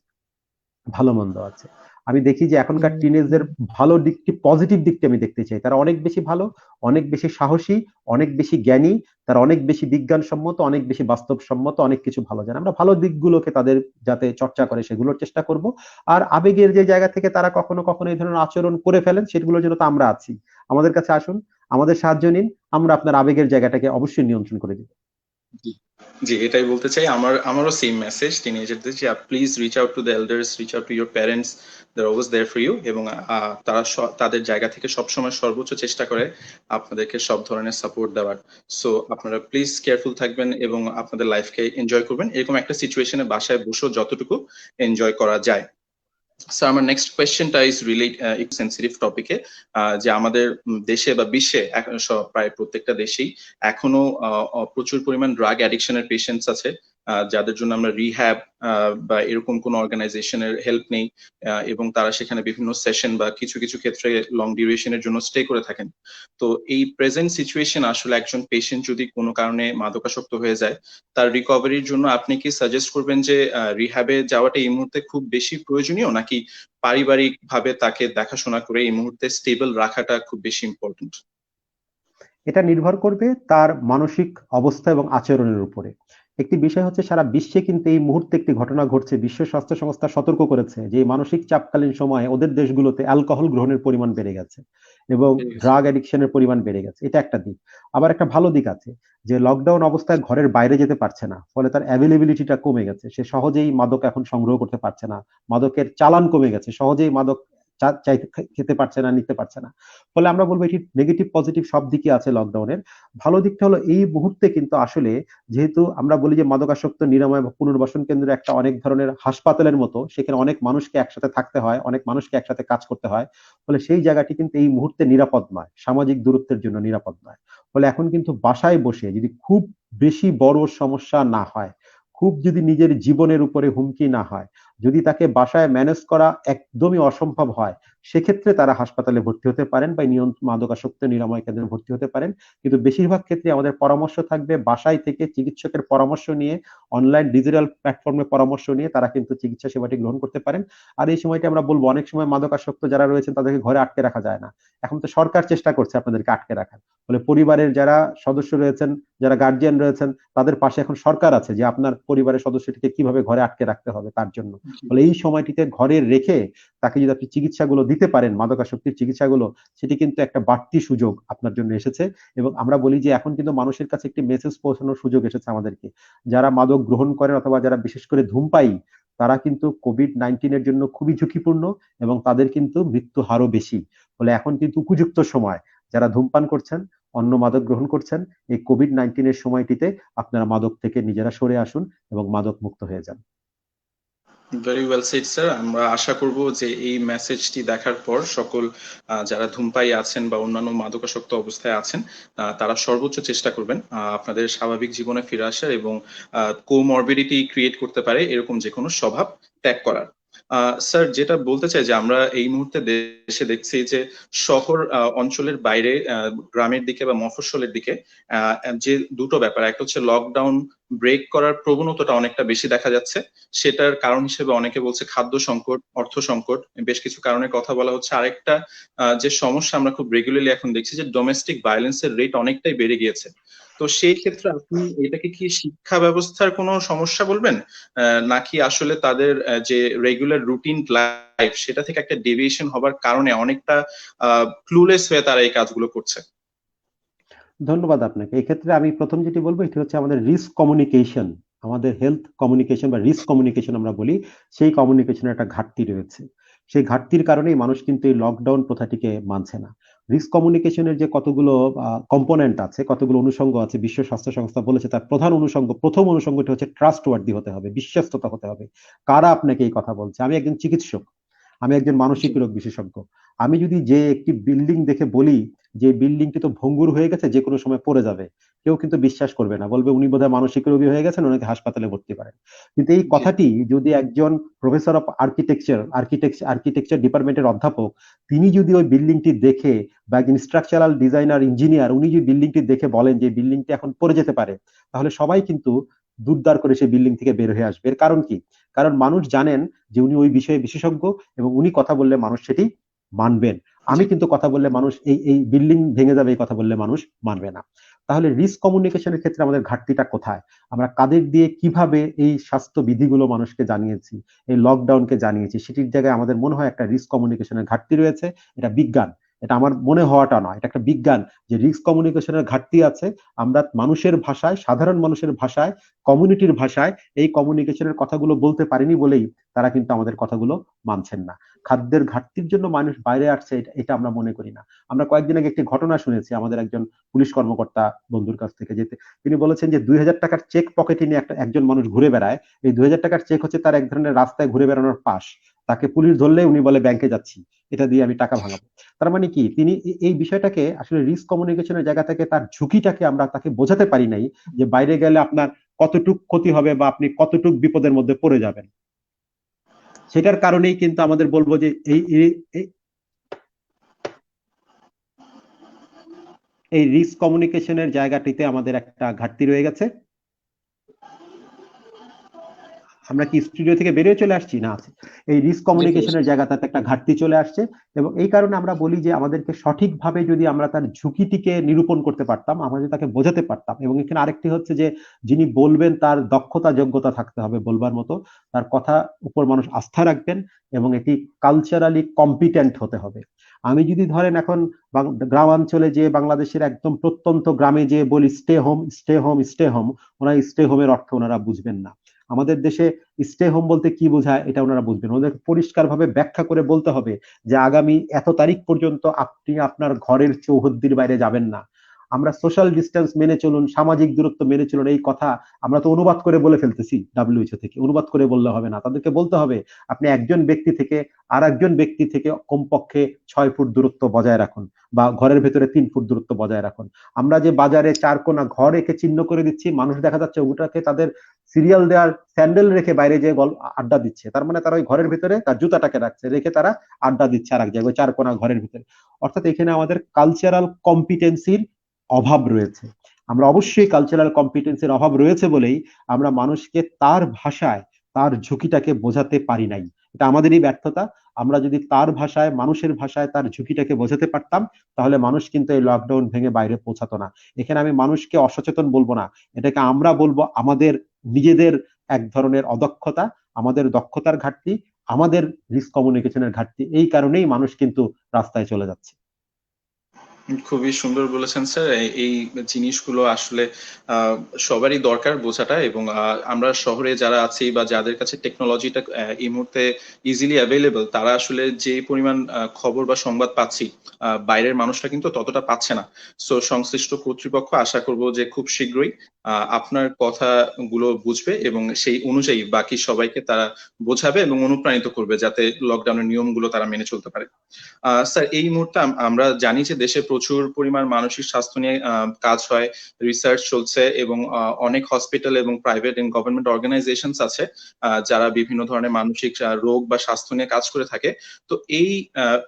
ভালো মন্দ আছে। আমি দেখি যে এখনকার টিনেজদের ভালো দিকটি, পজিটিভ দিকটি আমি দেখতে চাই। তারা অনেক বেশি ভালো, অনেক বেশি সাহসী, অনেক বেশি জ্ঞানী, তারা অনেক বেশি বিজ্ঞানসম্মত, অনেক বেশি বাস্তবসম্মত, অনেক কিছু ভালো জানে। আমরা ভালো দিকগুলোকে তাদের যাতে চর্চা করে সেগুলোর চেষ্টা করব। আর আবেগের যে জায়গা থেকে তারা কখনো কখনো এই ধরনের আচরণ করে ফেলেন, সেগুলোর জন্য তো আমরা আছি। আমাদের কাছে আসুন, আমাদের সাহায্য নিন, আমরা আপনার আবেগের জায়গাটাকে অবশ্যই নিয়ন্ত্রণ করে দিব। জি, জি, এটাই বলতে চাই। আমারও সেম মেসেজ টিনেজারদের, যে please reach out to the elders, reach out to your parents, they are always there for you. এবং তারা তাদের জায়গা থেকে সবসময় সর্বোচ্চ চেষ্টা করে আপনাদেরকে সব ধরনের সাপোর্ট দেওয়ার। সো আপনারা প্লিজ কেয়ারফুল থাকবেন এবং আপনাদের লাইফকে এনজয় করবেন, এরকম একটা সিচুয়েশনে বাসায় বসেও যতটুকু এনজয় করা যায়। স্যার, আমার নেক্সট কোয়েশ্চেনটা ইজ রিলেট একটু সেন্সিটিভ টপিকে, যে আমাদের দেশে বা বিশ্বে প্রায় প্রত্যেকটা দেশেই এখনো প্রচুর পরিমাণ ড্রাগ অ্যাডিকশনের পেশেন্টস আছে, যাদের জন্য আমরা রিহ্যাব বা এরকম কোন অর্গানাইজেশনের হেল্প নেই, এবং তারা সেখানে বিভিন্ন সেশন বা কিছু কিছু ক্ষেত্রে লং ডিউরেশনের জন্য স্টে করে থাকেন। তো এই প্রেজেন্ট সিচুয়েশন আসলে একজন পেশেন্ট যদি কোনো কারণে মাদকাসক্ত হয়ে যায়, তার রিকভারির জন্য আপনি কি সাজেস্ট করবেন যে রিহ্যাবে যাওয়াটা এই মুহূর্তে খুব বেশি প্রয়োজনীয়, নাকি পারিবারিক ভাবে তাকে দেখাশোনা করে এই মুহূর্তে স্টেবল রাখাটা খুব বেশি ইম্পর্টেন্ট? এটা নির্ভর করবে তার মানসিক অবস্থা এবং আচরণের উপরে। একটি বিষয় হচ্ছে, সারা বিশ্বে কিন্তু এই মুহূর্তে একটি ঘটনা ঘটছে। বিশ্ব স্বাস্থ্য সংস্থা সতর্ক করেছে যে এই মানসিক চাপকালীন সময়ে ওদের দেশগুলোতে অ্যালকোহল গ্রহণের পরিমাণ বেড়ে গেছে এবং ড্রাগ অ্যাডিকশনের পরিমাণ বেড়ে গেছে। এটা একটা দিক। আবার একটা ভালো দিক আছে, যে লকডাউন অবস্থায় ঘরের বাইরে যেতে পারছে না, ফলে তার অ্যাভেলেবিলিটিটা কমে গেছে। সে সহজেই মাদক এখন সংগ্রহ করতে পারছে না, মাদকের চালান কমে গেছে, সহজেই মাদক চাইতে খেতে পারছে না, নিতে পারছে না। ফলে আমরা বলবো এটি নেগেটিভ পজিটিভ সব দিকই আছে লকডাউনের। ভালো দিকটা হলো এই মুহূর্তে কিন্তু আসলে, যেহেতু আমরা বলি যে মাদকাসক্ত নিরাময় বা পুনর্বাসন কেন্দ্র একটা অনেক ধরনের হাসপাতালের মতো, সেখানে অনেক মানুষকে একসাথে থাকতে হয়, অনেক মানুষকে একসাথে কাজ করতে হয়। ফলে সেই জায়গাটি কিন্তু এই মুহূর্তে নিরাপদ নয়, সামাজিক দূরত্বের জন্য নিরাপদ নয়। ফলে এখন কিন্তু বাসায় বসে, যদি খুব বেশি বড় সমস্যা না হয়, খুব যদি নিজের জীবনের উপরে হুমকি না হয়, যদি তাকে বাসায় ম্যানেজ করা একদমই অসম্ভব হয়, সেক্ষেত্রে তারা হাসপাতালে ভর্তি হতে পারেন বা মাদকাসক্ত নিরাময় কেন্দ্রে ভর্তি হতে পারেন। কিন্তু বেশিরভাগ ক্ষেত্রে আমাদের পরামর্শ থাকবে বাসায় থেকে চিকিৎসকের পরামর্শ নিয়ে, অনলাইন ডিজিটাল প্ল্যাটফর্মে পরামর্শ নিয়ে তারা কিন্তু চিকিৎসা সেবাটি গ্রহণ করতে পারেন। আর এই সময়টি আমরা বলবো, অনেক সময় মাদকাসক্ত যারা রয়েছেন তাদেরকে ঘরে আটকে রাখা যায় না। এখন তো সরকার চেষ্টা করছে আপনাদেরকে আটকে রাখার। ফলে পরিবারের যারা সদস্য রয়েছেন, যারা গার্জিয়ান রয়েছেন, তাদের পাশে এখন সরকার আছে যে আপনার পরিবারের সদস্যটিকে কিভাবে ঘরে আটকে রাখতে হবে তার জন্য। ফলে এই সময়টিতে ঘরে রেখে তাকে যদি আপনি চিকিৎসাগুলো দিতে পারেন, মাদকাসক্তির চিকিৎসাগুলো, সেটি কিন্তু একটা বাড়তি সুযোগ আপনার জন্য এসেছে। এবং আমরা বলি যে এখন কিন্তু মানুষের কাছে একটি মেসেজ পৌঁছানোর সুযোগ এসেছে আমাদেরকে। যারা মাদক গ্রহণ করেন অথবা যারা বিশেষ করে ধূমপায়ী, তারা কিন্তু কোভিড-19 এর জন্য খুবই ঝুঁকিপূর্ণ এবং তাদের কিন্তু মৃত্যু হারও বেশি। ফলে এখন কিন্তু উপযুক্ত সময়, যারা ধূমপান করছেন, অন্য মাদক গ্রহণ করছেন, এই কোভিড-19 এর সময়টিতে আপনারা মাদক থেকে নিজেরা সরে আসুন এবং মাদক মুক্ত হয়ে যান। Very well shed sir. আমরা আশা করব যে এই মেসেজটি দেখার পর সকল যারা ধূমপায়ী আছেন বা অন্যান্য মাদকাসক্ত অবস্থায় আছেন, তারা সর্বোচ্চ চেষ্টা করবেন আপনাদের স্বাভাবিক জীবনে ফিরে আসার এবং কোমরবিডিটি ক্রিয়েট করতে পারে এরকম যে কোনো স্বভাব ত্যাগ করার। স্যার, যেটা বলতে চাই যে আমরা এই মুহূর্তে দেশে দেখছি যে শহর অঞ্চলের বাইরে গ্রামের দিকে বা মফস্বলের দিকে যে দুটো ব্যাপার, একটা হচ্ছে লকডাউন ব্রেক করার প্রবণতাটা অনেকটা বেশি দেখা যাচ্ছে। সেটার কারণ হিসেবে অনেকে বলছে খাদ্য সংকট, অর্থ সংকট, বেশ কিছু কারণের কথা বলা হচ্ছে। আরেকটা যে সমস্যা আমরা খুব রেগুলারলি এখন দেখছি, যে ডোমেস্টিক ভায়োলেন্সের রেট অনেকটাই বেড়ে গিয়েছে। তো সেই ক্ষেত্রে আপনি এটাকে কি শিক্ষা ব্যবস্থার কোনো সমস্যা বলবেন, নাকি আসলে তাদের যে রেগুলার রুটিন লাইফ সেটা থেকে একটা ডেভিয়েশন হবার কারণে অনেকটা ক্লুলেস হয়ে তারা এই কাজগুলো করছে? ধন্যবাদ আপনাকে। এক্ষেত্রে আমি প্রথম যেটি বলবো, এটি হচ্ছে আমাদের রিস্ক কমিউনিকেশন। আমাদের হেলথ কমিউনিকেশন বা রিস্ক কমিউনিকেশন আমরা বলি, সেই কমিউনিকেশনের একটা ঘাটতি রয়েছে। সেই ঘাটতির কারণেই মানুষ কিন্তু এই লকডাউন প্রথাটিকে মানছে না। রিস্ক কমিউনিকেশনের যে কতগুলো কম্পোনেন্ট আছে, কতগুলো অনুষঙ্গ আছে, বিশ্ব স্বাস্থ্য সংস্থা বলেছে তার প্রধান অনুষঙ্গ, প্রথম অনুষঙ্গটি হচ্ছে ট্রাস্ট ওয়ার্দি হতে হবে, বিশ্বস্ততা হতে হবে। কারা আপনাকে এই কথা বলছে? আমি একজন চিকিৎসক, আমি একজন মানসিক রোগ বিশেষজ্ঞ। আমি যদি যে একটি বিল্ডিং দেখে বলি যে বিল্ডিংটি তো ভঙ্গুর হয়ে গেছে, যে কোনো সময় পড়ে যাবে, কেউ কিন্তু বিশ্বাস করবে না, বলবে উনি বোধহয় মানসিক রোগী হয়ে গেছেন, ওনাকে হাসপাতালে ভর্তি করেন। কিন্তু এই কথাটি যদি একজন প্রফেসর অফ আর্কিটেকচার ডিপার্টমেন্টের অধ্যাপক, তিনি যদি ওই বিল্ডিংটি দেখে, বা একজন স্ট্রাকচারাল ডিজাইনার ইঞ্জিনিয়ার, উনি যদি বিল্ডিংটি দেখে বলেন যে বিল্ডিংটি এখন পড়ে যেতে পারে, তাহলে সবাই কিন্তু দুরদার করে সে বিল্ডিং থেকে বের হয়ে আসবে। এর কারণ কি? কারণ মানুষ জানেন যে উনি ওই বিষয়ে বিশেষজ্ঞ এবং উনি কথা বললে মানুষ সেটি মানবেন। আমি জি। কিন্তু কথা বললে মানুষ এই বিল্ডিং ভেঙে যাবে এই কথা বললে মানুষ মানবে না। তাহলে রিস্ক কমিউনিকেশনের ক্ষেত্রে আমাদের ঘাটতিটা কোথায়? আমরা কাদের দিয়ে কিভাবে এই স্বাস্থ্য বিধিগুলো মানুষকে জানিয়েছি, এই লকডাউনকে জানিয়েছি, সেটির জায়গায় আমাদের মনে হয় একটা রিস্ক কমিউনিকেশনের ঘাটতি রয়েছে। এটা বিজ্ঞান। এটা আমার মনে হওয়াটা নয়। এটা একটা বিজ্ঞান যে রিস্ক কমিউনিকেশনের ঘাটতি আছে। আমরা মানুষের ভাষায়, সাধারণ মানুষের ভাষায়, কমিউনিটির ভাষায় এই কমিউনিকেশনের কথাগুলো বলতে পারিনি বলেই তারা কিন্তু আমাদের কথাগুলো মানছেন না। খাদ্যের ঘাটতির জন্য মানুষ বাইরে আসছে এটা আমরা মনে করি না। আমরা কয়েকদিন আগে একটি ঘটনা শুনেছি আমাদের একজন পুলিশ কর্মকর্তা বন্ধুর কাছ থেকে, যে তিনি বলেছেন যে ২,০০০ টাকার চেক পকেটে নিয়ে একজন মানুষ ঘুরে বেড়ায়। এই ২,০০০ টাকার চেক হচ্ছে তার এক ধরনের রাস্তায় ঘুরে বেড়ানোর পাস। তাকে পুলিশ ধরলে উনি বলে ব্যাংকে যাচ্ছি, এটা দিয়ে আমি টাকা ভাঙাবো। তার মানে কি, তিনি এই বিষয়টাকে আসলে রিস্ক কমিউনিকেশনের জায়গা থেকে তার ঝুঁকিটাকে আমরা তাকে বোঝাতে পারি নাই, যে বাইরে গেলে আপনার কতটুক ক্ষতি হবে বা আপনি কতটুক বিপদের মধ্যে পড়ে যাবেন। সেটার কারণেই কিন্তু আমাদের বলবো যে এই রিস্ক কমিউনিকেশনের জায়গাটিতে আমাদের একটা ঘাটতি রয়ে গেছে। আমরা কি স্টুডিও থেকে বেরিয়ে চলে আসছি না? আছে এই রিস্ক জি, কমিউনিকেশনের জায়গাটাতে একটা ঘাটতি চলে আসছে। এবং এই কারণে আমরা বলি যে আমাদেরকে সঠিকভাবে যদি আমরা তার ঝুঁকিটিকে নিরূপণ করতে পারতাম, আমরা যদি তাকে বোঝাতে পারতাম। এবং এখানে আরেকটি হচ্ছে যে যিনি বলবেন তার দক্ষতা যোগ্যতা থাকতে হবে বলবার মতো, তার কথা উপর মানুষ আস্থা রাখবেন এবং এটি কালচারালি কম্পিটেন্ট হতে হবে। আমি যদি ধরেন এখন গ্রামাঞ্চলে যে বাংলাদেশের একদম প্রত্যন্ত গ্রামে যে বলি stay home stay home stay home, ওনারা স্টে হোমের অর্থ ওনারা বুঝবেন না। আমাদের দেশে স্টে হোম বলতে কি বোঝায় এটা ওনারা বুঝবেন। ওদের পরিষ্কার ভাবে ব্যাখ্যা করে বলতে হবে যে আগামী এত তারিখ পর্যন্ত আপনি আপনার ঘরের চৌহদ্দির বাইরে যাবেন না। আমরা সোশ্যাল ডিস্টেন্স মেনে চলুন, সামাজিক দূরত্ব মেনে চলুন, এই কথা আমরা তো অনুবাদ করে বলে ফেলতেছি WHO থেকে। অনুবাদ করে বললে হবে না, তাদেরকে বলতে হবে আপনি একজন ব্যক্তি থেকে আর একজন ব্যক্তি থেকে কমপক্ষে 6 ফুট দূরত্ব বজায় রাখুন বা ঘরের ভেতরে 3 ফুট দূরত্ব বজায় রাখুন। আমরা যে বাজারে 4 কোনা ঘর এঁকে চিহ্ন করে দিচ্ছি, মানুষ দেখা যাচ্ছে ওটাকে তাদের সিরিয়াল দেওয়ার স্যান্ডেল রেখে বাইরে যে আড্ডা দিচ্ছে। তার মানে তারা ওই ঘরের ভিতরে তার জুতাটাকে রাখছে, রেখে তারা আড্ডা দিচ্ছে আর এক জায়গায় ওই 4 কোনা ঘরের ভিতরে। অর্থাৎ এখানে আমাদের কালচারাল কম্পিটেন্সির অভাব রয়েছে। আমরা অবশ্যই কালচারাল কম্পিটেন্সির অভাব রয়েছে বলেই আমরা মানুষকে তার ভাষায় তার ঝুঁকিটাকে বোঝাতে পারি নাই। এটা আমাদেরই ব্যর্থতা। আমরা যদি তার ভাষায়, মানুষের ভাষায় তার ঝুঁকিটাকে বোঝাতে পারতাম, তাহলে মানুষ কিন্তু এই লকডাউন ভেঙে বাইরে পৌঁছাতো না। এখানে আমি মানুষকে অসচেতন বলবো না, এটাকে আমরা বলবো আমাদের নিজেদের এক ধরনের অদক্ষতা, আমাদের দক্ষতার ঘাটতি, আমাদের রিস্ক কমিউনিকেশনের ঘাটতি। এই কারণেই মানুষ কিন্তু রাস্তায় চলে যাচ্ছে। খুবই সুন্দর বলেছেন স্যার। এই জিনিসগুলো আসলে সবারই দরকার বোঝাটা, এবং আমরা শহরে যারা আছি বা যাদের কাছে টেকনোলজিটা এই মুহূর্তে ইজিলি অ্যাভেলেবল, তারা আসলে যে পরিমাণ খবর বা সংবাদ পাচ্ছি, বাইরের মানুষরা কিন্তু ততটা পাচ্ছে না। সো সংশ্লিষ্ট কর্তৃপক্ষ আশা করব যে খুব শীঘ্রই আপনার কথাগুলো বুঝবে এবং সেই অনুযায়ী বাকি সবাইকে তারা বোঝাবে এবং অনুপ্রাণিত করবে যাতে লকডাউনের নিয়মগুলো তারা মেনে চলতে পারে। স্যার, এই মুহূর্তে আমরা জানি যে দেশে প্রচুর পরিমাণ মানসিক স্বাস্থ্য নিয়ে কাজ হয়, রিসার্চ চলছে, এবং অনেক হসপিটাল এবং প্রাইভেট এন্ড গভর্নমেন্ট অর্গানাইজেশনস আছে যারা বিভিন্ন ধরনের মানসিক রোগ বা স্বাস্থ্য নিয়ে কাজ করে থাকে। তো এই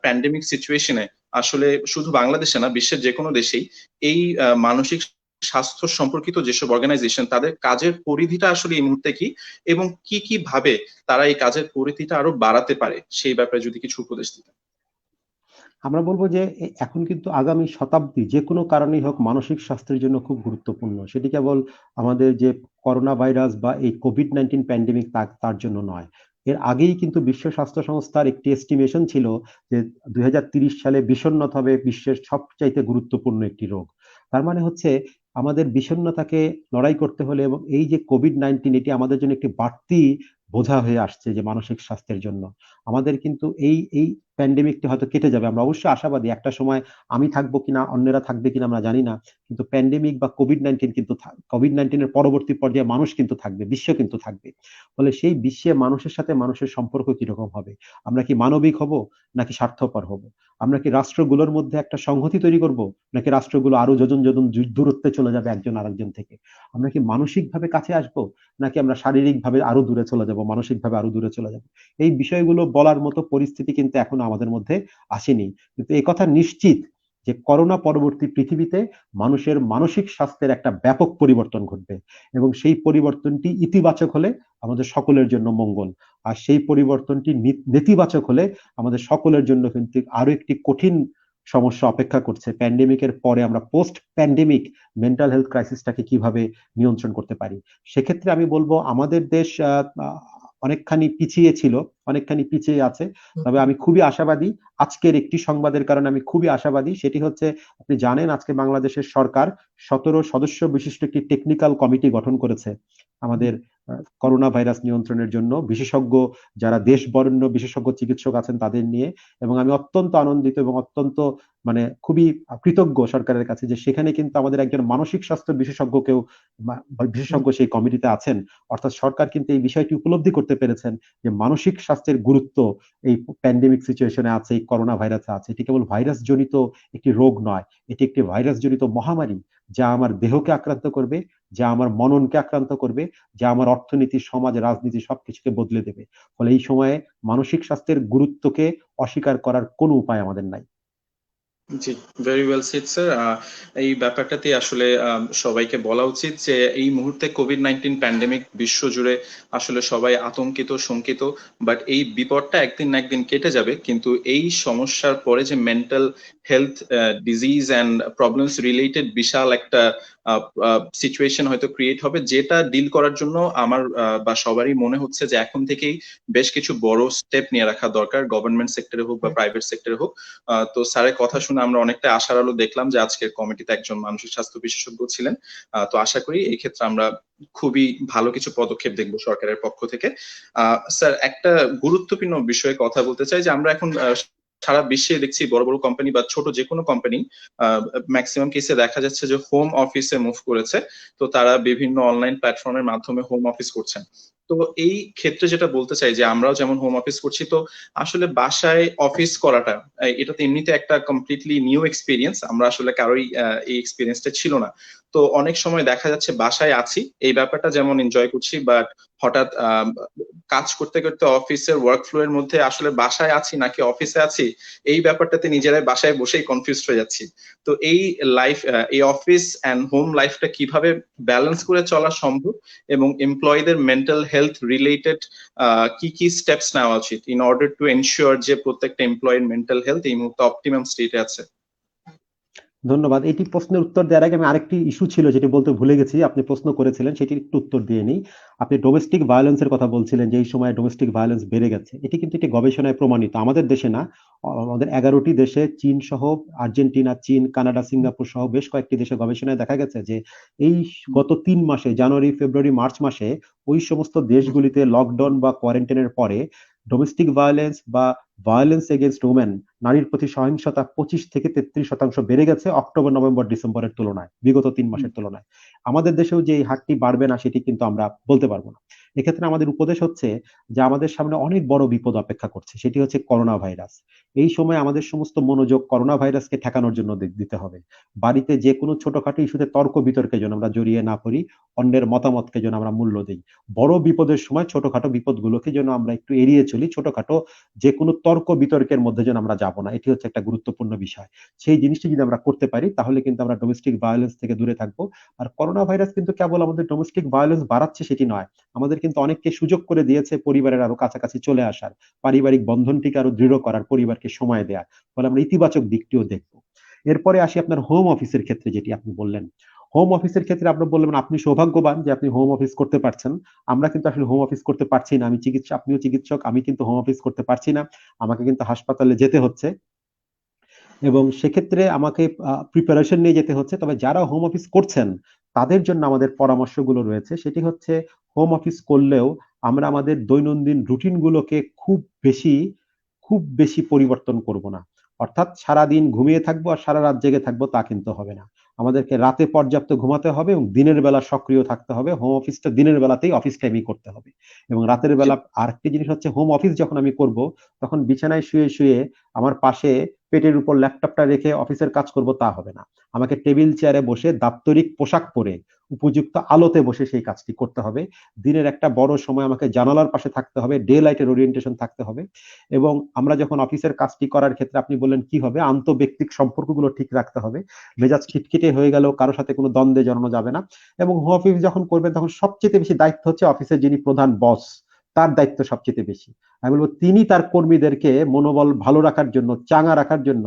প্যান্ডেমিক সিচুয়েশনে আসলে শুধু বাংলাদেশে না, বিশ্বের যে কোনো দেশেই এই মানসিক স্বাস্থ্য সম্পর্কিত যেসব অর্গানাইজেশন, তাদের কাজের পরিধিটা আসলে এই মুহূর্তে কি, এবং কি কি ভাবে তারা এই কাজের পরিধিটা আরো বাড়াতে পারে, সেই ব্যাপারে যদি কিছু উপদেশ দিতেন। আমরা বলবো যে এখন কিন্তু আগামী শতাব্দী যে কোনো কারণেই হোক মানসিক স্বাস্থ্যের জন্য খুব গুরুত্বপূর্ণ। সেটি কেবল আমাদের যে করোনা ভাইরাস বা এই কোভিড-19 প্যান্ডেমিক তার জন্য নয়। এর আগেই কিন্তু বিশ্ব স্বাস্থ্য সংস্থার একটি এস্টিমেশন ছিল যে ২০৩০ সালে বিষণ্ণতা হবে বিশ্বের সবচাইতে গুরুত্বপূর্ণ একটি রোগ। তার মানে হচ্ছে আমাদের বিষণ্ণতাকে লড়াই করতে হলে, এবং এই যে কোভিড-19 এটি আমাদের জন্য একটি বাড়তি বোঝা হয়ে আসছে যে মানসিক স্বাস্থ্যের জন্য। আমাদের কিন্তু এই প্যান্ডেমিকটি হয়তো কেটে যাবে। আমরা অবশ্যই আশাবাদী। একটা সময় আমি থাকবো কিনা, অন্যেরা থাকবে কিনা আমরা জানি না। কিন্তু প্যান্ডেমিক বা কোভিড-19 কিন্তু কোভিড-19 এর পরবর্তী পর্যায়ে মানুষ কিন্তু থাকবে, বিশ্ব কিন্তু থাকবে। ফলে সেই বিশ্বে মানুষের সাথে মানুষের সম্পর্ক কিরকম হবে? আমরা কি মানবিক হব নাকি স্বার্থপর হব? আমরা কি রাষ্ট্রগুলোর মধ্যে একটা সংহতি তৈরি করব নাকি রাষ্ট্রগুলো আরো যোজন যোজন দূরত্বে চলে যাবে একজন আরেকজন থেকে? আমরা কি মানসিকভাবে কাছে আসবো নাকি আমরা শারীরিকভাবে আরো দূরে চলে যাব, মানসিকভাবে আরো দূরে চলে যাব? এই বিষয়গুলো বলার মতো পরিস্থিতি কিন্তু এখনো আমাদের মধ্যে আসেনি। কিন্তু এই কথা নিশ্চিত যে করোনা পরবর্তী পৃথিবীতে মানুষের মানসিক স্বাস্থ্যের একটা ব্যাপক পরিবর্তন ঘটবে, এবং সেই পরিবর্তনটি ইতিবাচক হলে আমাদের সকলের জন্য মঙ্গল, আর সেই পরিবর্তনটি নেতিবাচক হলে আমাদের সকলের জন্য কিন্তু আরো একটি কঠিন সমস্যা অপেক্ষা করছে। প্যান্ডেমিকের পরে আমরা পোস্ট প্যান্ডেমিক মেন্টাল হেলথ ক্রাইসিসটাকে কিভাবে নিয়ন্ত্রণ করতে পারি। সেক্ষেত্রে আমি বলবো আমাদের দেশ অনেকখানি পিছিয়ে ছিল, অনেকখানি পিছিয়ে আছে, তবে আমি খুবই আশাবাদী। আজকের একটি সংবাদের কারণে আমি খুবই আশাবাদী, সেটি হচ্ছে আপনি জানেন আজকে বাংলাদেশের সরকার 17 সদস্য বিশিষ্ট একটি টেকনিক্যাল কমিটি গঠন করেছে আমাদের করোনা ভাইরাস নিয়ন্ত্রণের জন্য, বিশেষজ্ঞ যারা দেশ বরেণ্য বিশেষজ্ঞ চিকিৎসক আছেন তাদের নিয়ে। এবং আমি অত্যন্ত আনন্দিত এবং অত্যন্ত মানে খুবই কৃতজ্ঞ সরকারের কাছে যে সেখানে কিন্তু আমাদের একজন মানসিক স্বাস্থ্য বিশেষজ্ঞ সেই কমিটিতে আছেন। অর্থাৎ সরকার কিন্তু এই বিষয়টি উপলব্ধি করতে পেরেছেন যে মানসিক স্বাস্থ্যের গুরুত্ব এই প্যান্ডেমিক সিচুয়েশনে আছে, এই করোনা ভাইরাসে আছে। এটি কেবল ভাইরাস জনিত একটি রোগ নয়, এটি একটি ভাইরাস জনিত মহামারী, যা আমার দেহকে আক্রান্ত করবে, যা আমার মননকে আক্রান্ত করবে, যা আমার অর্থনীতি, সমাজ, রাজনীতি সবকিছুকে বদলে দেবে। ফলে এই সময়ে মানসিক স্বাস্থ্যের গুরুত্বকে অস্বীকার করার কোনো উপায় আমাদের নাই। জি, ভেরি ওয়েল সেড স্যার। এই ব্যাপারটাতে আসলে সবাইকে বলা উচিত যে এই মুহূর্তে কোভিড-19 প্যান্ডেমিক বিশ্ব জুড়ে আসলে সবাই আতঙ্কিত, শঙ্কিত, বাট এই বিপদটা একদিন না একদিন কেটে যাবে। কিন্তু এই সমস্যার পরে যে mental health disease and problems related বিশাল একটা সিচুয়েশন হয়তো ক্রিয়েট হবে, যেটা ডিল করার জন্য আমার বা সবারই মনে হচ্ছে যে এখন থেকেই বেশ কিছু বড় স্টেপ নিয়ে রাখা দরকার, গভর্নমেন্ট সেক্টরে হোক বা প্রাইভেট সেক্টরে হোক। তো স্যারের কথা শুনে আমরা অনেকটা আশার আলো দেখলাম যে আজকের কমিটিতে একজন মানসিক স্বাস্থ্য বিশেষজ্ঞ ছিলেন। তো আশা করি এই ক্ষেত্রে আমরা খুবই ভালো কিছু পদক্ষেপ দেখবো সরকারের পক্ষ থেকে। স্যার, একটা গুরুত্বপূর্ণ বিষয়ে কথা বলতে চাই যে আমরা এখন সারা বিশ্বে দেখছি বড় বড় কোম্পানি বা ছোট যে কোনো কোম্পানি ম্যাক্সিমাম কেসে দেখা যাচ্ছে যে হোম অফিসে মুভ করেছে। তো তারা বিভিন্ন অনলাইন প্ল্যাটফর্মের মাধ্যমে হোম অফিস করছেন। তো এই ক্ষেত্রে যেটা বলতে চাই যে আমরাও যেমন হোম অফিস করছি, তো আসলে বাসায় অফিস করাটা এটা তো এমনিতে একটা কমপ্লিটলি নিউ এক্সপিরিয়েন্স, আমরা আসলে কারোই এই এক্সপিরিয়েন্সটা ছিল না। তো অনেক সময় দেখা যাচ্ছে বাসায় আছি, এই ব্যাপারটা যেমন এনজয় করছি, বাট হঠাৎ কাজ করতে করতে অফিসের ওয়ার্ক ফ্লো এর মধ্যে আসলে বাসায় আছি নাকি অফিসে আছি, এই ব্যাপারটাতে নিজেরাই বাসায় বসেই কনফিউজড হয়ে যাচ্ছি। তো এই লাইফ, এই অফিস অ্যান্ড হোম লাইফটা কিভাবে ব্যালেন্স করে চলা সম্ভব, এবং এমপ্লয়ীদের মেন্টাল হেলথ রিলেটেড কি কি স্টেপস নেওয়া উচিত ইন অর্ডার টু এনশিওর যে প্রত্যেকটা এমপ্লয়ির মেন্টাল হেলথ এই মুহূর্তে অপটিমাম স্টেটে আছে? ধন্যবাদ। এটি প্রশ্নের উত্তর দেওয়ার আগে আমি আরেকটি ইস্যু ছিল যেটি বলতে ভুলে গেছি, আপনি প্রশ্ন করেছিলেন সেটির একটু উত্তর দিয়ে নিই। আপনি ডোমেস্টিক ভায়োলেন্সের কথা বলছিলেন যে এই সময় ডোমেস্টিক ভায়োলেন্স বেড়ে গেছে। এটি কিন্তু একটি গবেষণায় প্রমাণিত, আমাদের দেশে না, আমাদের 11টি দেশে, চীন সহ, আর্জেন্টিনা, চীন, কানাডা, সিঙ্গাপুর সহ বেশ কয়েকটি দেশে গবেষণায় দেখা গেছে যে এই গত 3 মাসে, জানুয়ারি, ফেব্রুয়ারি, মার্চ মাসে ওই সমস্ত দেশগুলিতে লকডাউন বা কোয়ারেন্টাইনের পরে ডোমেস্টিক ভায়োলেন্স বা ভায়োলেন্স এগেইনস্ট উমেন, নারীর প্রতি সহিংসতা 25 থেকে 33% বেড়ে গেছে অক্টোবর, নভেম্বর, ডিসেম্বরের তুলনায়, বিগত 3 মাসের তুলনায়। আমাদের দেশেও যে এই হারটি বাড়বে না সেটি কিন্তু আমরা বলতে পারবো না। এক্ষেত্রে আমাদের উপদেশ হচ্ছে যে আমাদের সামনে অনেক বড় বিপদ অপেক্ষা করছে, সেটি হচ্ছে করোনা ভাইরাস। এই সময় আমাদের সমস্ত মনোযোগ করোনা ভাইরাসকে ঠেকানোর জন্য দিতে হবে। বাড়িতে যে কোনো ছোটখাটো ইস্যুতে তর্ক বিতর্কে যেন আমরা জড়িয়ে না পড়ি, অন্যের মতামতকে যেন আমরা মূল্য দিই। বড় বিপদের সময় ছোটখাটো বিপদগুলোকে যেন আমরা একটু এড়িয়ে চলি, ছোটখাটো যে কোনো তর্ক বিতর্কের মধ্যে যেন আমরা যাব না, এটি হচ্ছে একটা গুরুত্বপূর্ণ বিষয়। সেই জিনিসটি যদি আমরা করতে পারি তাহলে কিন্তু আমরা ডোমেস্টিক ভায়োলেন্স থেকে দূরে থাকবো। আর করোনা ভাইরাস কিন্তু কেবল আমাদের ডোমেস্টিক ভায়োলেন্স বাড়াচ্ছে সেটি নয়, আমাদের কিন্তু অনেককে সুযোগ করে দিয়েছে পরিবারের আরো কাছাকাছি চলে আসার, পারিবারিক বন্ধনটিকে আরো দৃঢ় করার, পরিবারকে সময় দেওয়ার। ফলে আমরা ইতিবাচক দিকটিও দেখবো। এরপরে আসি আপনার হোম অফিসের ক্ষেত্রে, যেটি আপনি বললেন। হোম অফিসের ক্ষেত্রে আপনি বললেন আপনি সৌভাগ্যবান যে আপনি হোম অফিস করতে পারছেন। আমরা কিন্তু আসলে হোম অফিস করতে পারছি না। আমি চিকিৎসক, আপনিও চিকিৎসক, আমি কিন্তু হোম অফিস করতে পারছি না। আমাকে কিন্তু হাসপাতালে যেতে হচ্ছে এবং সেক্ষেত্রে আমাকে প্রিপারেশন নিয়ে যেতে হচ্ছে। তবে যারা হোম অফিস করছেন তাদের জন্য আমাদের পরামর্শগুলো রয়েছে, সেটি হচ্ছে হোম অফিস করলেও আমরা আমাদের দৈনন্দিন রুটিন গুলোকে খুব বেশি পরিবর্তন করব না। অর্থাৎ সারাদিন ঘুমিয়ে থাকবো আর সারা রাত জেগে থাকবো তা কিন্তু হবে না। আমাদেরকে রাতে পর্যাপ্ত ঘুমাতে হবে এবং দিনের বেলা সক্রিয় থাকতে হবে। হোম অফিসটা দিনের বেলাতেই অফিস টাইমই করতে হবে এবং রাতের জি। বেলা আরেকটি জিনিস হচ্ছে হোম অফিস যখন আমি করব তখন বিছানায় শুয়ে শুয়ে আমার পাশে পেটের উপর ল্যাপটপটা রেখে অফিসের কাজ করব তা হবে না। আমাকে টেবিল চেয়ারে বসে দাপ্তরিক পোশাক পরে উপযুক্ত আলোতে বসে সেই কাজটি করতে হবে। দিনের একটা বড় সময় আমাকে জানালার পাশে থাকতে হবে, ডে লাইটের ওরিয়েন্টেশন থাকতে হবে এবং আমরা যখন অফিসের কাজটি করার ক্ষেত্রে আপনি বললেন কি হবে, আন্তঃব্যক্তিক সম্পর্কগুলো ঠিক রাখতে হবে। মেজাজ খিটখিটে হয়ে গেলেও কারো সাথে কোনো দ্বন্দ্বে জড়ানো যাবে না এবং হোম অফিস যখন করবেন তখন সবচেয়ে বেশি দায়িত্ব হচ্ছে অফিসের যিনি প্রধান বস, তার দায়িত্ব সবচেয়ে বেশি। আমি বলবো তিনি তার কর্মীদেরকে মনোবল ভালো রাখার জন্য, চাঙ্গা রাখার জন্য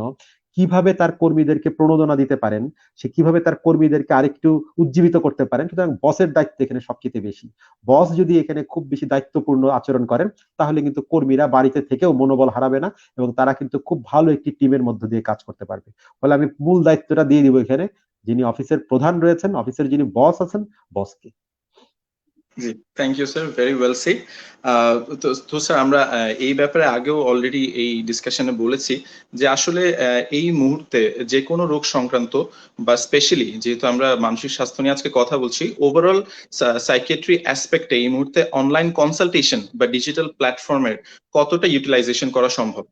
কিভাবে তার কর্মীদেরকে প্রণোদনা দিতে পারেন, সে কিভাবে তার কর্মীদেরকে আরেকটু উজ্জীবিত করতে পারেন। সুতরাং বসের দায়িত্ব এখানে সবচেয়ে বেশি। বস যদি এখানে খুব বেশি দায়িত্বপূর্ণ আচরণ করেন তাহলে কিন্তু কর্মীরা বাড়িতে থেকেও মনোবল হারাবে না এবং তারা কিন্তু খুব ভালো একটি টিমের মধ্য দিয়ে কাজ করতে পারবে। ফলে আমি মূল দায়িত্বটা দিয়ে দিব এখানে যিনি অফিসের প্রধান রয়েছেন, অফিসের যিনি বস আছেন, বসকে। জি, thank you sir, very well said. তো স্যার আমরা এই ব্যাপারে আগেও অলরেডি এই ডিসকাশনে বলেছি যে আসলে এই মুহূর্তে যে কোনো রোগ সংক্রান্ত বা স্পেশালি যেহেতু আমরা মানসিক স্বাস্থ্য নিয়ে আজকে কথা বলছি, ওভারঅল সাইকিয়াট্রি অ্যাসপেক্টে এই মুহূর্তে অনলাইন কনসালটেশন বা ডিজিটাল প্ল্যাটফর্মের কতটা ইউটিলাইজেশন করা সম্ভব?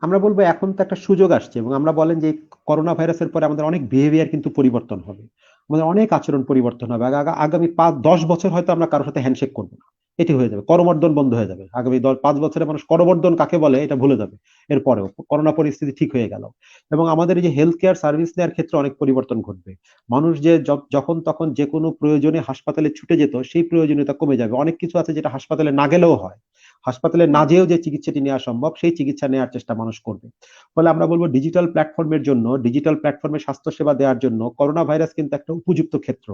আমরা বলবো এখন তো একটা সুযোগ আসছে এবং আমরা বলেন যে করোনা ভাইরাসের পরে আমাদের অনেক বিহেভিয়ার কিন্তু পরিবর্তন হবে, আমাদের অনেক আচরণ পরিবর্তন হবে। আগামী 5-10 বছর হয়তো আমরা কারোর সাথে হ্যান্ডশেক করবো না, এটি হয়ে যাবে, করমর্দন বন্ধ হয়ে যাবে। আগামী 5 বছরে মানুষ করমর্দন কাকে বলে এটা ভুলে যাবে। এরপরেও করোনা পরিস্থিতি ঠিক হয়ে গেল এবং আমাদের এই যে হেলথ কেয়ার সার্ভিস নেওয়ার ক্ষেত্রে অনেক পরিবর্তন ঘটবে। মানুষ যে যখন তখন যে কোনো প্রয়োজনে হাসপাতালে ছুটে যেত সেই প্রয়োজনীয়তা কমে যাবে। অনেক কিছু আছে যেটা হাসপাতালে না গেলেও হয়, হাসপাতালে না যেয়েও যে চিকিৎসাটি নেওয়া সম্ভব সেই চিকিৎসা নেওয়ার চেষ্টা মানুষ করবে। ফলে আমরা বলবো ডিজিটাল প্ল্যাটফর্মের জন্য, ডিজিটাল প্ল্যাটফর্মে স্বাস্থ্যসেবা দেওয়ার জন্য করোনা ভাইরাস কিন্তু একটা উপযুক্ত ক্ষেত্র।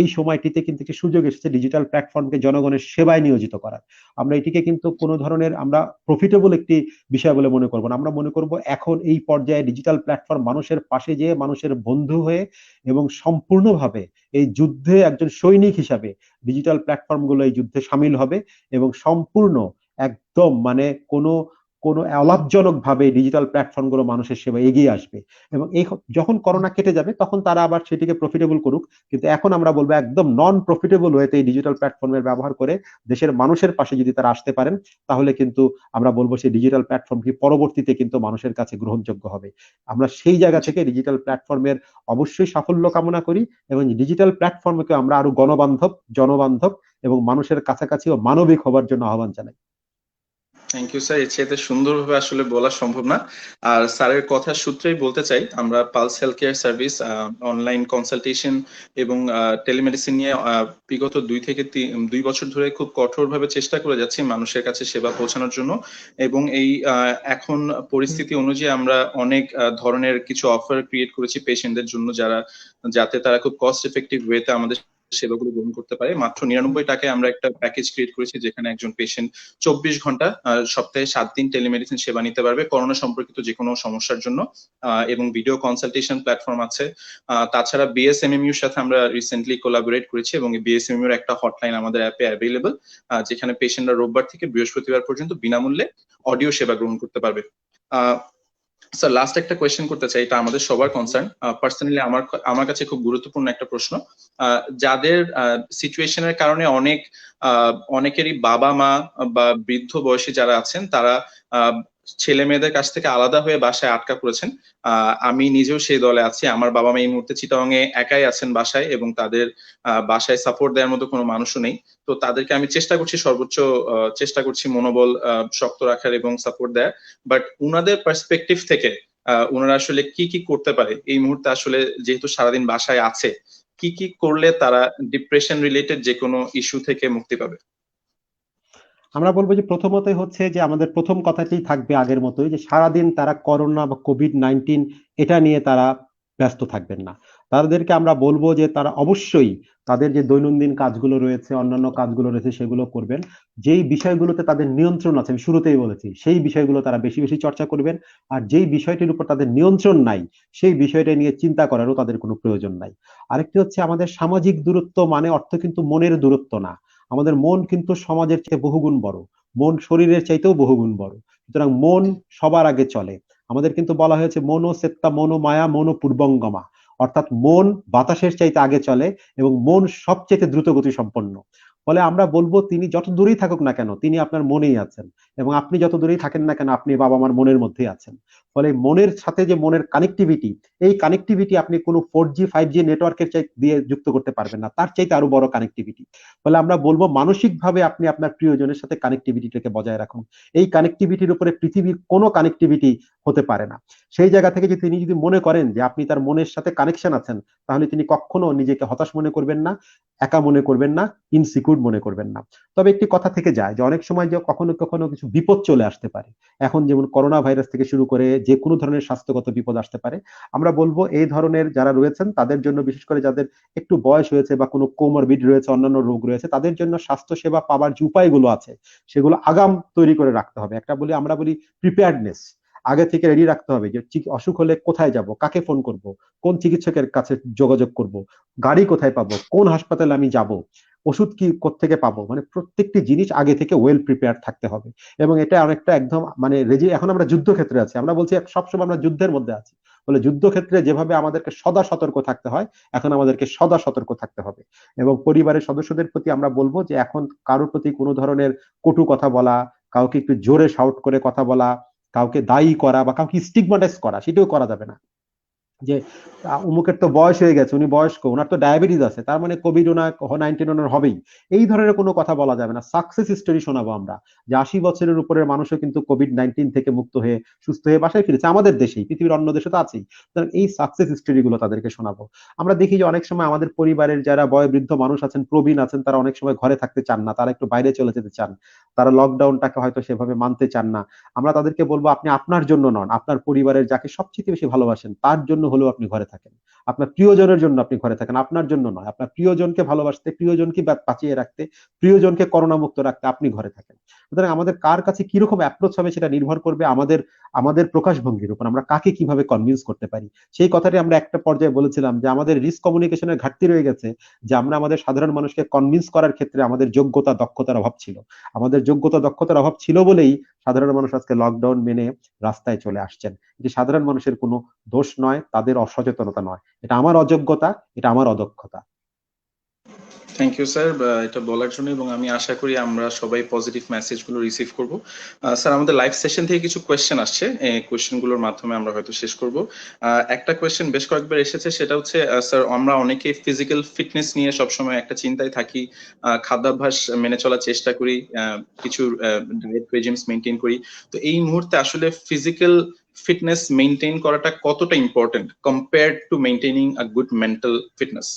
এই সময়টিতে কিন্তু একটি সুযোগ এসেছে ডিজিটাল প্ল্যাটফর্মকে জনগণের সেবায় নিয়োজিত করার। আমরা এটিকে কিন্তু কোনো ধরনের আমরা প্রফিটেবল একটি বিষয় বলে মনে করব না। আমরা মনে করব এখন এই পর্যায়ে ডিজিটাল প্ল্যাটফর্ম মানুষের পাশে যেয়ে মানুষের বন্ধু হয়ে এবং সম্পূর্ণভাবে এই যুদ্ধে একজন সৈনিক হিসাবে ডিজিটাল প্ল্যাটফর্মগুলো এই যুদ্ধে সামিল হবে এবং সম্পূর্ণ একদম মানে কোনো কোনো অলাভজনক ভাবে ডিজিটাল প্ল্যাটফর্ম গুলো মানুষের সেবায় এগিয়ে আসবে এবং এই যখন করোনা কেটে যাবে তখন তারা আবার সেটিকে প্রফিটেবল করুক, কিন্তু এখন আমরা বলবো একদম নন প্রফিটেবল ওয়েতে এই ডিজিটাল প্ল্যাটফর্মের ব্যবহার করে দেশের মানুষের পাশে যদি তারা আসতে পারেন তাহলে কিন্তু আমরা বলবো সেই ডিজিটাল প্ল্যাটফর্মটি পরবর্তীতে কিন্তু মানুষের কাছে গ্রহণযোগ্য হবে। আমরা সেই জায়গা থেকে ডিজিটাল প্ল্যাটফর্মের অবশ্যই সাফল্য কামনা করি এবং ডিজিটাল প্ল্যাটফর্মকে আমরা আরো গণবান্ধব, জনবান্ধব এবং মানুষের কাছাকাছি ও মানবিক হবার জন্য আহ্বান জানাই। থ্যাংক ইউ স্যার, এর চেয়ে সুন্দরভাবে আসলে বলা সম্ভব না। আর স্যারের কথার সূত্রেই বলতে চাই, আমরা pulse health care service online consultation এবং টেলিমেডিসিন নিয়ে বিগত 2 বছর ধরে খুব কঠোরভাবে চেষ্টা করে যাচ্ছি মানুষের কাছে সেবা পৌঁছানোর জন্য। এবং এই এখন পরিস্থিতি অনুযায়ী আমরা অনেক ধরনের কিছু অফার ক্রিয়েট করেছি পেশেন্টদের জন্য, যাতে তারা খুব কস্ট এফেক্টিভ ওয়েতে আমাদের সেবাগুলো গ্রহণ করতে পারে। মাত্র 99 টাকায় আমরা একটা প্যাকেজ ক্রিয়েট করেছি যেখানে একজন পেশেন্ট 24 ঘন্টা সপ্তাহে 7 দিন টেলিমেডিসিন সেবা নিতে পারবে করোনা সম্পর্কিত যে কোনো সমস্যার জন্য। এবং ভিডিও কনসালটেশন প্ল্যাটফর্ম আছে। তাছাড়া বিএসএমএমইউ এর সাথে আমরা রিসেন্টলি কোলাবোরেট করেছি এবং বিএসএমএমইউ এর একটা হটলাইন আমাদের অ্যাপে অ্যাভেলেবল, যেখানে পেশেন্টরা রোববার থেকে বৃহস্পতিবার পর্যন্ত বিনামূল্যে অডিও সেবা গ্রহণ করতে পারবে। স্যার লাস্ট একটা কোয়েশ্চেন করতে চাই, এটা আমাদের সবার কনসার্ন। পার্সোনালি আমার কাছে খুব গুরুত্বপূর্ণ একটা প্রশ্ন। যাদের সিচুয়েশনের কারণে অনেকেরই বাবা মা বা বৃদ্ধ বয়সী যারা আছেন তারা ছেলে মেয়েদের কাছ থেকে আলাদা হয়ে বাসায় আটকা পড়েছেন। আমি নিজেও সেই দলে আছি। আমার বাবা মা এই মুহূর্তে চিটাগাং এ একাই আছেন বাসায় এবং তাদের বাসায় সাপোর্ট দেওয়ার মতো কোনো মানুষও নেই। তো তাদেরকে আমি সর্বোচ্চ চেষ্টা করছি মনোবল শক্ত রাখার এবং সাপোর্ট দেওয়ার। বাট উনাদের পার্সপেক্টিভ থেকে ওনারা আসলে কি কি করতে পারে এই মুহূর্তে, আসলে যেহেতু সারাদিন বাসায় আছে, কি কি করলে তারা ডিপ্রেশন রিলেটেড যে কোনো ইস্যু থেকে মুক্তি পাবে? আমরা বলবো যে প্রথমতই হচ্ছে যে আমাদের প্রথম কথাতেই থাকবে আগের মতোই যে সারাদিন তারা করোনা বা কোভিড-19 এটা নিয়ে তারা ব্যস্ত থাকবেন না। তাদেরকে আমরা বলবো যে তারা অবশ্যই তাদের যে দৈনন্দিন কাজগুলো রয়েছে, অন্যান্য কাজগুলো রয়েছে সেগুলো করবেন। যেই বিষয়গুলোতে তাদের নিয়ন্ত্রণ আছে, আমি শুরুতেই বলেছি, সেই বিষয়গুলো তারা বেশি বেশি চর্চা করবেন। আর যেই বিষয়টির উপর তাদের নিয়ন্ত্রণ নাই সেই বিষয়টা নিয়ে চিন্তা করারও তাদের কোনো প্রয়োজন নাই। আরেকটি হচ্ছে আমাদের সামাজিক দূরত্ব মানে অর্থ কিন্তু মনের দূরত্ব না। আমাদের মন কিন্তু সমাজের চেয়ে বহুগুণ বড়, মন শরীরের চাইতেও বহুগুণ বড়। সুতরাং মন সবার আগে চলে। আমাদের কিন্তু বলা হয়েছে মনো সেত্তা মনো মায়া মনো পূর্বঙ্গমা, অর্থাৎ মন বাতাসের চাইতে আগে চলে এবং মন সবচেয়ে দ্রুত গতি সম্পন্ন। ফলে আমরা বলবো তিনি যত দূরেই থাকুক না কেন তিনি আপনার মনেই আছেন, এবং আপনি যত দূরেই থাকেন না কেন আপনি বাবা মার মনের মধ্যেই আছেন। ফলে মনের সাথে যে মনের কানেক্টিভিটি, এই কানেক্টিভিটি আপনি কোনো 4G 5G নেটওয়ার্কের চাই দিয়ে যুক্ত করতে পারবেন না, তার চাইতে আরো বড় কানেক্টিভিটি। ফলে আমরা বলবো মানসিকভাবে আপনি আপনার প্রিয়জনের সাথে কানেক্টিভিটিটাকে বজায় রাখুন। এই কানেক্টিভিটির উপরে পৃথিবীর কোনো কানেক্টিভিটি হতে পারে না। সেই জায়গা থেকে যে তিনি যদি মনে করেন যে আপনি তার মনের সাথে কানেকশন আছেন, তাহলে তিনি কখনো নিজেকে হতাশ মনে করবেন না, একা মনে করবেন না, ইনসিকিউর মনে করবেন না। তবে একটি কথা থেকে যায় যে অনেক সময় যে কখনো কখনো কিছু বিপদ চলে আসতে পারে। এখন যেমন করোনা ভাইরাস থেকে শুরু করে যে কোনো ধরনের স্বাস্থ্যগত বিপদ আসতে পারে। আমরা বলবো এই ধরনের যারা রয়েছেন তাদের জন্য, বিশেষ করে যাদের একটু বয়স হয়েছে বা কোনো কোমরবিড রয়েছে, অন্যান্য রোগ রয়েছে, তাদের জন্য স্বাস্থ্য সেবা পাওয়ার যে উপায়গুলো আছে সেগুলো আগাম তৈরি করে রাখতে হবে। আমরা বলি প্রিপেয়ার্ডনেস, আগে থেকে রেডি রাখতে হবে যে অসুখ হলে কোথায় যাব, কাকে ফোন করব, কোন চিকিৎসকের কাছে যোগাযোগ করব, গাড়ি কোথায় পাবো, কোন হাসপাতালে আমি যাব, ওষুধ কি কোত্থেকে পাবো, মানে প্রত্যেকটি জিনিস আগে থেকে ওয়েল প্রিপেয়ার থাকতে হবে। এবং এটা অনেকটা একদম মানে এখন আমরা যুদ্ধক্ষেত্রে আছি, আমরা বলছি সবসময় আমরা যুদ্ধের মধ্যে আছি। বলে যুদ্ধক্ষেত্রে যেভাবে আমাদেরকে সদা সতর্ক থাকতে হয়, এখন আমাদেরকে সদা সতর্ক থাকতে হবে। এবং পরিবারের সদস্যদের প্রতি আমরা বলবো যে এখন কারোর প্রতি কোনো ধরনের কটু কথা বলা, কাউকে একটু জোরে শাউট করে কথা বলা, কাউকে দায়ী করা বা কাউকে স্টিগমাটাইজ করা, সেটাও করা যাবে না। যে অমুকের তো বয়স হয়ে গেছে, উনি বয়স্ক, ওনার তো ডায়াবেটিস আছে, তার মানে কোভিড-19 ওনার হবেই, এই ধরনের কোনো কথা বলা যাবে না। সাকসেস স্টোরি শোনাবো আমরা যে 80 বছরের উপরের মানুষও কিন্তু কোভিড-19 থেকে মুক্ত হয়ে সুস্থ হয়ে বাসায় ফিরেছে, আমাদের দেশেই, পৃথিবীর অন্য দেশে তো আছেই। সুতরাং এই সাকসেস স্টোরি গুলো তাদেরকে শোনাবো। আমরা দেখি যে অনেক সময় আমাদের পরিবারের যারা বয়োবৃদ্ধ মানুষ আছেন, প্রবীণ আছেন, তারা অনেক সময় ঘরে থাকতে চান না, তারা একটু বাইরে চলে যেতে চান, তারা লকডাউনটাকে হয়তো সেভাবে মানতে চান না। আমরা তাদেরকে বলবো আপনি আপনার জন্য নন, আপনার পরিবারের যাকে সবচেয়ে বেশি ভালোবাসেন তার জন্য হলেও আপনি ঘরে থাকেন, আপনার প্রিয়জনের জন্য আপনি ঘরে থাকেন, আপনার জন্য নয়। আপনার প্রিয়জনকে ভালোবাসতে, প্রিয়জনকে বাঁচিয়ে রাখতে, প্রিয়জনকে করোনা মুক্ত রাখতে আপনি ঘরে থাকেন। সুতরাং আমাদের কার কাছে কিরকম অ্যাপ্রোচ হবে সেটা নির্ভর করবে আমাদের আমাদের প্রকাশভঙ্গির উপর, আমরা কাকে কিভাবে কনভিন্স করতে পারি। সেই কথাটি আমরা একটা পর্যায়ে বলেছিলাম যে আমাদের রিস্ক কমিউনিকেশনের ঘাটতি রয়ে গেছে, যে আমরা আমাদের সাধারণ মানুষকে কনভিন্স করার ক্ষেত্রে আমাদের যোগ্যতা দক্ষতার অভাব ছিল। আমাদের যোগ্যতা দক্ষতার অভাব ছিল বলেই সাধারণ মানুষ আজকে লকডাউন মেনে রাস্তায় চলে আসছেন। যে সাধারণ মানুষের কোনো দোষ নয়, তাদের অসচেতনতা নয়, এটা আমার অযোগ্যতা, এটা আমার অদক্ষতা। থ্যাংক ইউ স্যার এটা বলার জন্য, এবং আমি আশা করি আমরা সবাই পজিটিভ মেসেজ গুলো রিসিভ করব। স্যার আমাদের লাইভ সেশন থেকে কিছু কোয়েশ্চেন আসছে, এই কোয়েশ্চেন গুলোর মাধ্যমে আমরা হয়তো শেষ করব। একটা কোয়েশ্চেন বেশ কয়েকবার এসেছে, সেটা হচ্ছে স্যার আমরা অনেকে ফিজিক্যাল ফিটনেস নিয়ে সবসময় একটা চিন্তায় থাকি, খাদ্যাভ্যাস মেনে চলার চেষ্টা করি, কিছু ডায়েট রেজিমস মেনটেন করি। তো এই মুহূর্তে আসলে ফিজিক্যাল ফিটনেস মেনটেন করাটা কতটা important compared two maintaining a good mental fitness?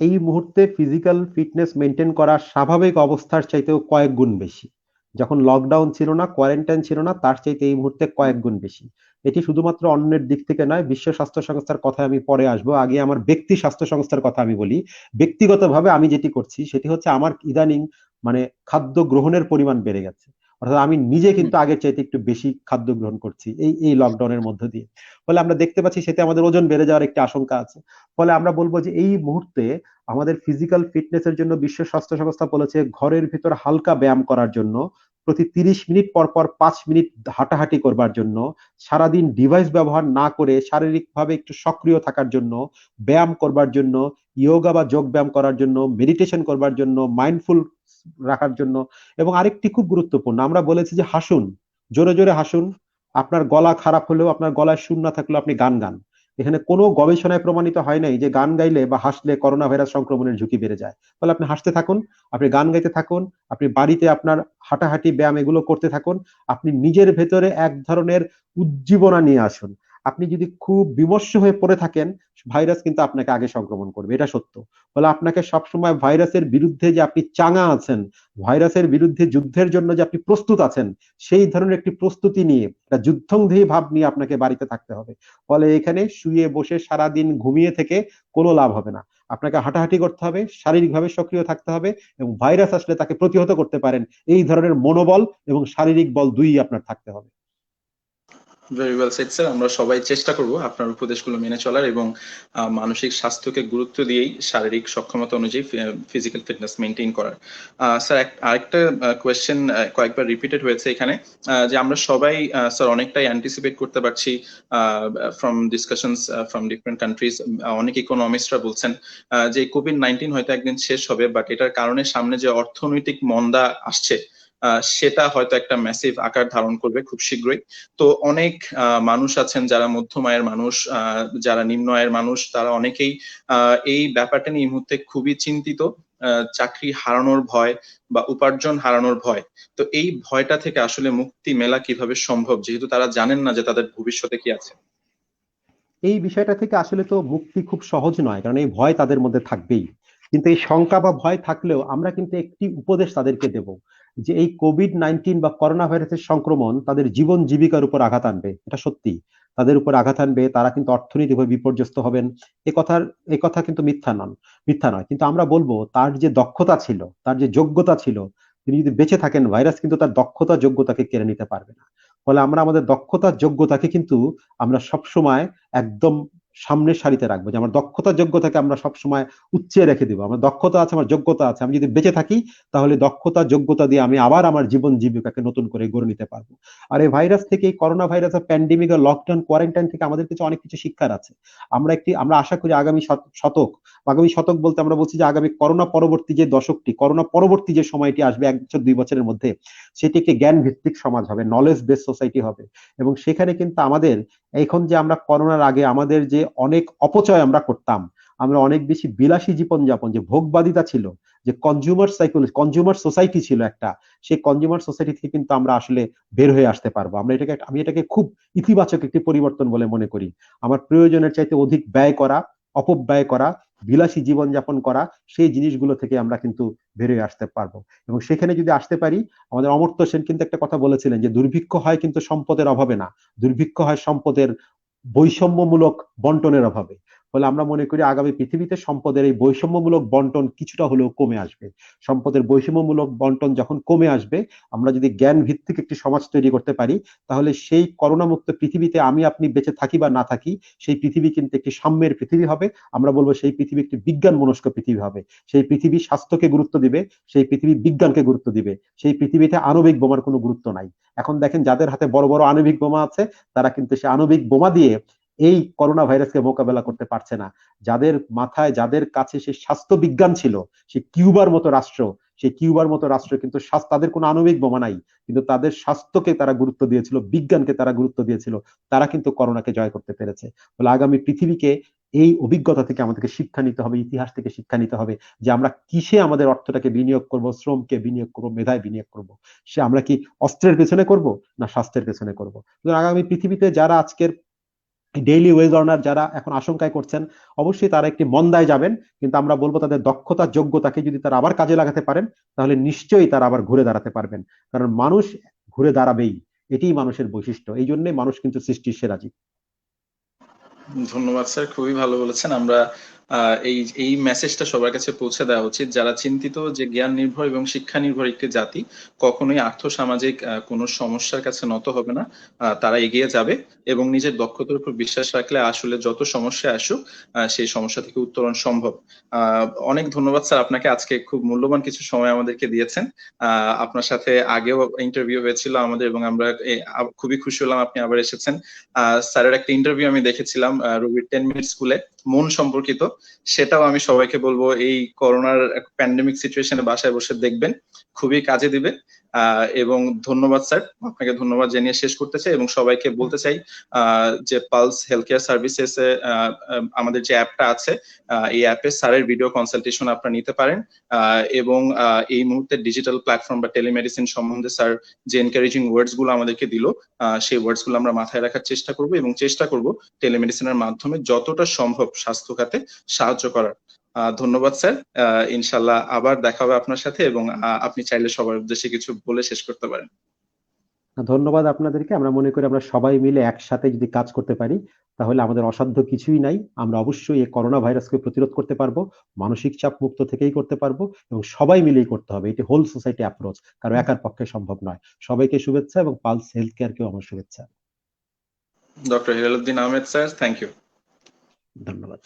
এই মুহূর্তে ফিজিক্যাল ফিটনেস মেনটেন করা স্বাভাবিক অবস্থার চাইতেও কয়েক গুণ বেশি। যখন লকডাউন ছিল না, কোয়ারেন্টাইন ছিল না, তার চাইতে এই মুহূর্তে কয়েক গুণ বেশি। এটি শুধুমাত্র অন্যের দিক থেকে নয়, বিশ্ব স্বাস্থ্য সংস্থার কথা আমি পরে আসবো, আগে আমার ব্যক্তি স্বাস্থ্য সংস্থার কথা আমি বলি। ব্যক্তিগতভাবে আমি যেটি করছি সেটি হচ্ছে আমার ইদানিং মানে খাদ্য গ্রহণের পরিমাণ বেড়ে গেছে। অর্থাৎ আমি নিজে কিন্তু আগের চাইতে একটু বেশি খাদ্য গ্রহণ করছি এই এই লকডাউনের মধ্য দিয়ে। ফলে আমরা দেখতে পাচ্ছি সেটা আমাদের ওজন বেড়ে যাওয়ার একটি আশঙ্কা আছে। ফলে আমরা বলবো যে এই মুহূর্তে আমাদের ফিজিক্যাল ফিটনেসের জন্য বিশ্ব স্বাস্থ্য সংস্থা বলেছে ঘরের ভিতর হালকা ব্যায়াম করার জন্য, প্রতি 30 মিনিট পর পর 5 মিনিট হাঁটাহাঁটি করবার জন্য, সারাদিন ডিভাইস ব্যবহার না করে শারীরিকভাবে একটু সক্রিয় থাকার জন্য, ব্যায়াম করবার জন্য, ইয়োগা বা যোগ ব্যায়াম করার জন্য, মেডিটেশন করবার জন্য, মাইন্ডফুল রাখার জন্য। এবং আরেকটি খুব গুরুত্বপূর্ণ, আমরা বলেছি যে হাসুন, জোরে জোরে হাসুন। আপনার গলা খারাপ হলেও, আপনার গলায় সুর না থাকলেও আপনি গান গান। এখানে কোনো গবেষণায় প্রমাণিত হয় নাই যে গান গাইলে বা হাসলে করোনা ভাইরাস সংক্রমণের ঝুঁকি বেড়ে যায়। ফলে আপনি হাসতে থাকুন, আপনি গান গাইতে থাকুন, আপনি বাড়িতে আপনার হাঁটাহাঁটি ব্যায়াম এগুলো করতে থাকুন। আপনি নিজের ভেতরে এক ধরনের উজ্জীবনা নিয়ে আসুন। আপনি যদি খুব বিমর্ষ হয়ে পড়ে থাকেন, ভাইরাস কিন্তু আপনাকে আগে সংক্রমণ করবে, এটা সত্য। ফলে আপনাকে সবসময় ভাইরাসের বিরুদ্ধে যে আপনি চাঙা আছেন, ভাইরাসের বিরুদ্ধে যুদ্ধের জন্য যে আপনি প্রস্তুত আছেন, সেই ধরনের একটি প্রস্তুতি নিয়ে, একটা যুদ্ধংদেহী ভাব নিয়ে আপনাকে বাড়িতে থাকতে হবে। ফলে এখানে শুয়ে বসে সারাদিন ঘুমিয়ে থেকে কোনো লাভ হবে না। আপনাকে হাঁটাহাঁটি করতে হবে, শারীরিকভাবে সক্রিয় থাকতে হবে, এবং ভাইরাস আসলে তাকে প্রতিহত করতে পারেন এই ধরনের মনোবল এবং শারীরিক বল দুইই আপনার থাকতে হবে। Very well shed sir. আমরা সবাই চেষ্টা করব আপনার উপদেশগুলো মেনে চলার এবং মানসিক স্বাস্থ্যকে গুরুত্ব দিয়েই শারীরিক সক্ষমতা অনুযায়ী ফিজিক্যাল ফিটনেস মেনটেন করার। স্যার আরেকটা কোয়েশ্চেন কয়েকবার রিপিটেড হয়েছে এখানে, যে আমরা সবাই স্যার অনেকটাই অ্যান্টিসিপেট করতে পারছি from discussions from different countries. অনেক ইকোনমিস্টরা বলছেন যে কোভিড-19 হয়তো একদিন শেষ হবে, বাট এটার কারণে সামনে যে অর্থনৈতিক মন্দা আসছে সেটা হয়তো একটা ম্যাসিভ আকার ধারণ করবে খুব শীঘ্রই। তো অনেক মানুষ আছেন যারা মধ্যম আয়ের মানুষ, যারা নিম্ন আয়ের মানুষ, তারা অনেকেই এই ব্যাপারটা নিয়ে এই মুহূর্তে খুবই চিন্তিত। চাকরি হারানোর ভয় বা উপার্জন হারানোর ভয়। তো এই ভয়টা থেকে আসলে মুক্তি মেলা কিভাবে সম্ভব, যেহেতু তারা জানেন না যে তাদের ভবিষ্যতে কি আছে? এই বিষয়টা থেকে আসলে তো মুক্তি খুব সহজ নয়, কারণ এই ভয় তাদের মধ্যে থাকবেই। কিন্তু এই শঙ্কা বা ভয় থাকলেও আমরা কিন্তু একটি উপদেশ তাদেরকে দেব, যে এই কোভিড-19 বা করোনা ভাইরাসের সংক্রমণ তাদের জীবন জীবিকার উপর আঘাত আনবে, এটা সত্যি। তাদের উপর আঘাত আনবে, তারা কিন্তু অর্থনৈতিকভাবে বিপর্যস্ত হবেন। এ কথা কিন্তু মিথ্যা নয়। কিন্তু আমরা বলবো তার যে দক্ষতা ছিল, তার যে যোগ্যতা ছিল, তিনি যদি বেঁচে থাকেন, ভাইরাস কিন্তু তার দক্ষতা যোগ্যতাকে কেড়ে নিতে পারবে না। ফলে আমরা আমাদের দক্ষতা যোগ্যতাকে কিন্তু আমরা সবসময় একদম সামনের সারিতে রাখবো, যে আমার দক্ষতা যোগ্যতাকে আমরা সবসময় উচ্চে রেখে দিব। আমার দক্ষতা আছে, আমার যোগ্যতা আছে, আমি যদি বেঁচে থাকি তাহলে দক্ষতা যোগ্যতা দিয়ে আমি আবার আমার জীবন জীবিকাকে নতুন করে গড়ে নিতে পারবো। আর এই ভাইরাস থেকে, এই corona virus, pandemic, lockdown, quarantine থেকে আমাদের কিছু অনেক কিছু শিক্ষার আছে। আমরা আশা করি আগামী শতক বলতে আমরা বলছি যে আগামী করোনা পরবর্তী যে দশকটি, করোনা পরবর্তী যে সময়টি আসবে 1 বছর 2 বছরের মধ্যে, সেটি একটি জ্ঞান ভিত্তিক সমাজ হবে, নলেজ বেস সোসাইটি হবে। এবং সেখানে কিন্তু আমাদের এখন যে আমরা করোনার আগে আমাদের যে অনেক অপচয় আমরা করতাম, আমরা অনেক বেশি বিলাসী জীবনযাপন, যে ভোগবাদিতা ছিল, যে কনজিউমার সাইকোলজি, কনজিউমার সোসাইটি ছিল একটা, সেই কনজিউমার সোসাইটি থেকে কিন্তু আমরা আসলে বের হয়ে আসতে পারবো। আমি এটাকে খুব ইতিবাচক একটি পরিবর্তন বলে মনে করি। আমার প্রয়োজনের চাইতে অধিক ব্যয় করা, অপব্যয় করা, বিলাসী জীবনযাপন করা, সেই জিনিসগুলো থেকে আমরা কিন্তু বের হয়ে আসতে পারবো। এবং সেখানে যদি আসতে পারি, আমাদের অমর্ত্য সেন কিন্তু একটা কথা বলেছিলেন, যে দুর্ভিক্ষ হয় কিন্তু সম্পদের অভাবে না, দুর্ভিক্ষ হয় সম্পদের বৈষম্যমূলক বন্টনের অভাবে। ফলে আমরা মনে করি আগামী পৃথিবীতে সম্পদের এই বৈষম্যমূলক বন্টন কিছুটা হলেও কমে আসবে। সম্পদের বৈষম্যমূলক বন্টন যখন কমে আসবে, আমরা যদি জ্ঞান ভিত্তিক একটি সমাজ তৈরি করতে পারি, তাহলে সেই করোনা মুক্ত পৃথিবীতে আমি আপনি বেঁচে থাকি বা না থাকি, সেই পৃথিবী কিন্তু একটি সাম্যের পৃথিবী হবে। আমরা বলবো সেই পৃথিবী একটি বিজ্ঞান মনস্ক পৃথিবী হবে। সেই পৃথিবী স্বাস্থ্যকে গুরুত্ব দিবে, সেই পৃথিবী বিজ্ঞানকে গুরুত্ব দিবে, সেই পৃথিবীতে আণবিক বোমার কোনো গুরুত্ব নাই। এখন দেখেন যাদের হাতে বড় বড় আণবিক বোমা আছে, তারা কিন্তু সে আণবিক বোমা দিয়ে এই করোনা ভাইরাসকে মোকাবেলা করতে পারছে না। যাদের মাথায়, যাদের কাছে সে স্বাস্থ্য বিজ্ঞান ছিল, সে কিউবার মতো রাষ্ট্র, সেই কিউবার মতো রাষ্ট্র কিন্তু তাদের কোনো আণবিক বোমা নাই, কিন্তু তাদের স্বাস্থ্যকে তারা গুরুত্ব দিয়েছিল, বিজ্ঞানকে তারা গুরুত্ব দিয়েছিল, তারা কিন্তু করোনাকে জয় করতে পেরেছে। ফলে আগামী পৃথিবীকে এই অভিজ্ঞতা থেকে আমাদেরকে শিক্ষা নিতে হবে, ইতিহাস থেকে শিক্ষা নিতে হবে, যে আমরা কিসে আমাদের অর্থটাকে বিনিয়োগ করব, শ্রমকে বিনিয়োগ করব, মেধায় বিনিয়োগ করব। সে আমরা কি অস্ত্রের পেছনে করব, না স্বাস্থ্যের পেছনে করব? আগামী পৃথিবীতে যারা আজকের ডেইলি ওয়েজ অর্নার, যারা এখন আশঙ্কায় করছেন, অবশ্যই তারা একটি মন্দায় যাবেন। কিন্তু আমরা বলবো তাদের দক্ষতা যোগ্যতাকে যদি তারা আবার কাজে লাগাতে পারেন, তাহলে নিশ্চয়ই তারা আবার ঘুরে দাঁড়াতে পারবেন। কারণ মানুষ ঘুরে দাঁড়াবেই, এটিই মানুষের বৈশিষ্ট্য। এই জন্যই মানুষ কিন্তু সৃষ্টির সেরা জীব। ধন্যবাদ স্যার, খুবই ভালো বলেছেন। আমরা এই এই মেসেজটা সবার কাছে পৌঁছে দেওয়া উচিত, যারা চিন্তিত যে জ্ঞান নির্ভর এবং শিক্ষা নির্ভর একটি জাতি কখনোই আর্থসামাজিক কোনো সমস্যার কাছে নত হবে না। তারা এগিয়ে যাবে এবং নিজের দক্ষতার উপর বিশ্বাস রাখলে আসলে যত সমস্যা আসুক সেই সমস্যা থেকে উত্তরণ সম্ভব। অনেক ধন্যবাদ স্যার আপনাকে, আজকে খুব মূল্যবান কিছু সময় আমাদেরকে দিয়েছেন। আপনার সাথে আগেও ইন্টারভিউ হয়েছিল আমাদের এবং আমরা খুবই খুশি হলাম আপনি আবার এসেছেন। স্যারের একটা ইন্টারভিউ আমি দেখেছিলাম রবির 10 মিনিট স্কুলে, মন সম্পর্কিত। সেটাও আমি সবাইকে বলবো এই করোনার প্যান্ডেমিক সিচুয়েশনে বাসায় বসে দেখবেন, খুবই কাজে দিবে। এবং ধন্যবাদ স্যার, আপনাকে ধন্যবাদ জানিয়ে শেষ করতে চাই এবং সবাইকে বলতে চাই যে পালস হেলথ কেয়ার সার্ভিসেস আমাদের যে অ্যাপটা আছে, এই অ্যাপে স্যারের ভিডিও কনসালটেশন আপনারা নিতে পারেন। এবং এই মুহূর্তে ডিজিটাল প্ল্যাটফর্ম বা টেলিমেডিসিন সম্বন্ধে স্যার যে এনকারেজিং ওয়ার্ডস গুলো আমাদেরকে দিল, সেই ওয়ার্ডস গুলো আমরা মাথায় রাখার চেষ্টা করব এবং চেষ্টা করব টেলিমেডিসিনের মাধ্যমে যতটা সম্ভব স্বাস্থ্য খাতে সাহায্য করার। ধন্যবাদ স্যার। ইনশাল্লাহ আবার দেখা হবে আপনার সাথে এবং আপনি চাইলে সবার উদ্দেশ্যে কিছু বলে শেষ করতে পারেন। ধন্যবাদ আপনাদেরকে। আমরা মনে করি আমরা সবাই মিলে একসাথে যদি কাজ করতে পারি, তাহলে আমাদের অসাধ্য কিছুই নাই। আমরা অবশ্যই এই করোনা ভাইরাসকে প্রতিরোধ করতে পারবো, মানসিক চাপ মুক্ত থেকেই করতে পারবো, এবং সবাই মিলেই করতে হবে। এটি হোল সোসাইটি অ্যাপ্রোচ, কারো একার পক্ষে সম্ভব নয়। সবাইকে শুভেচ্ছা, এবং পালস হেলথ কেয়ারকেও আমার শুভেচ্ছা। Doctor Hilaluddin Ahmed sir, thank you. ধন্যবাদ।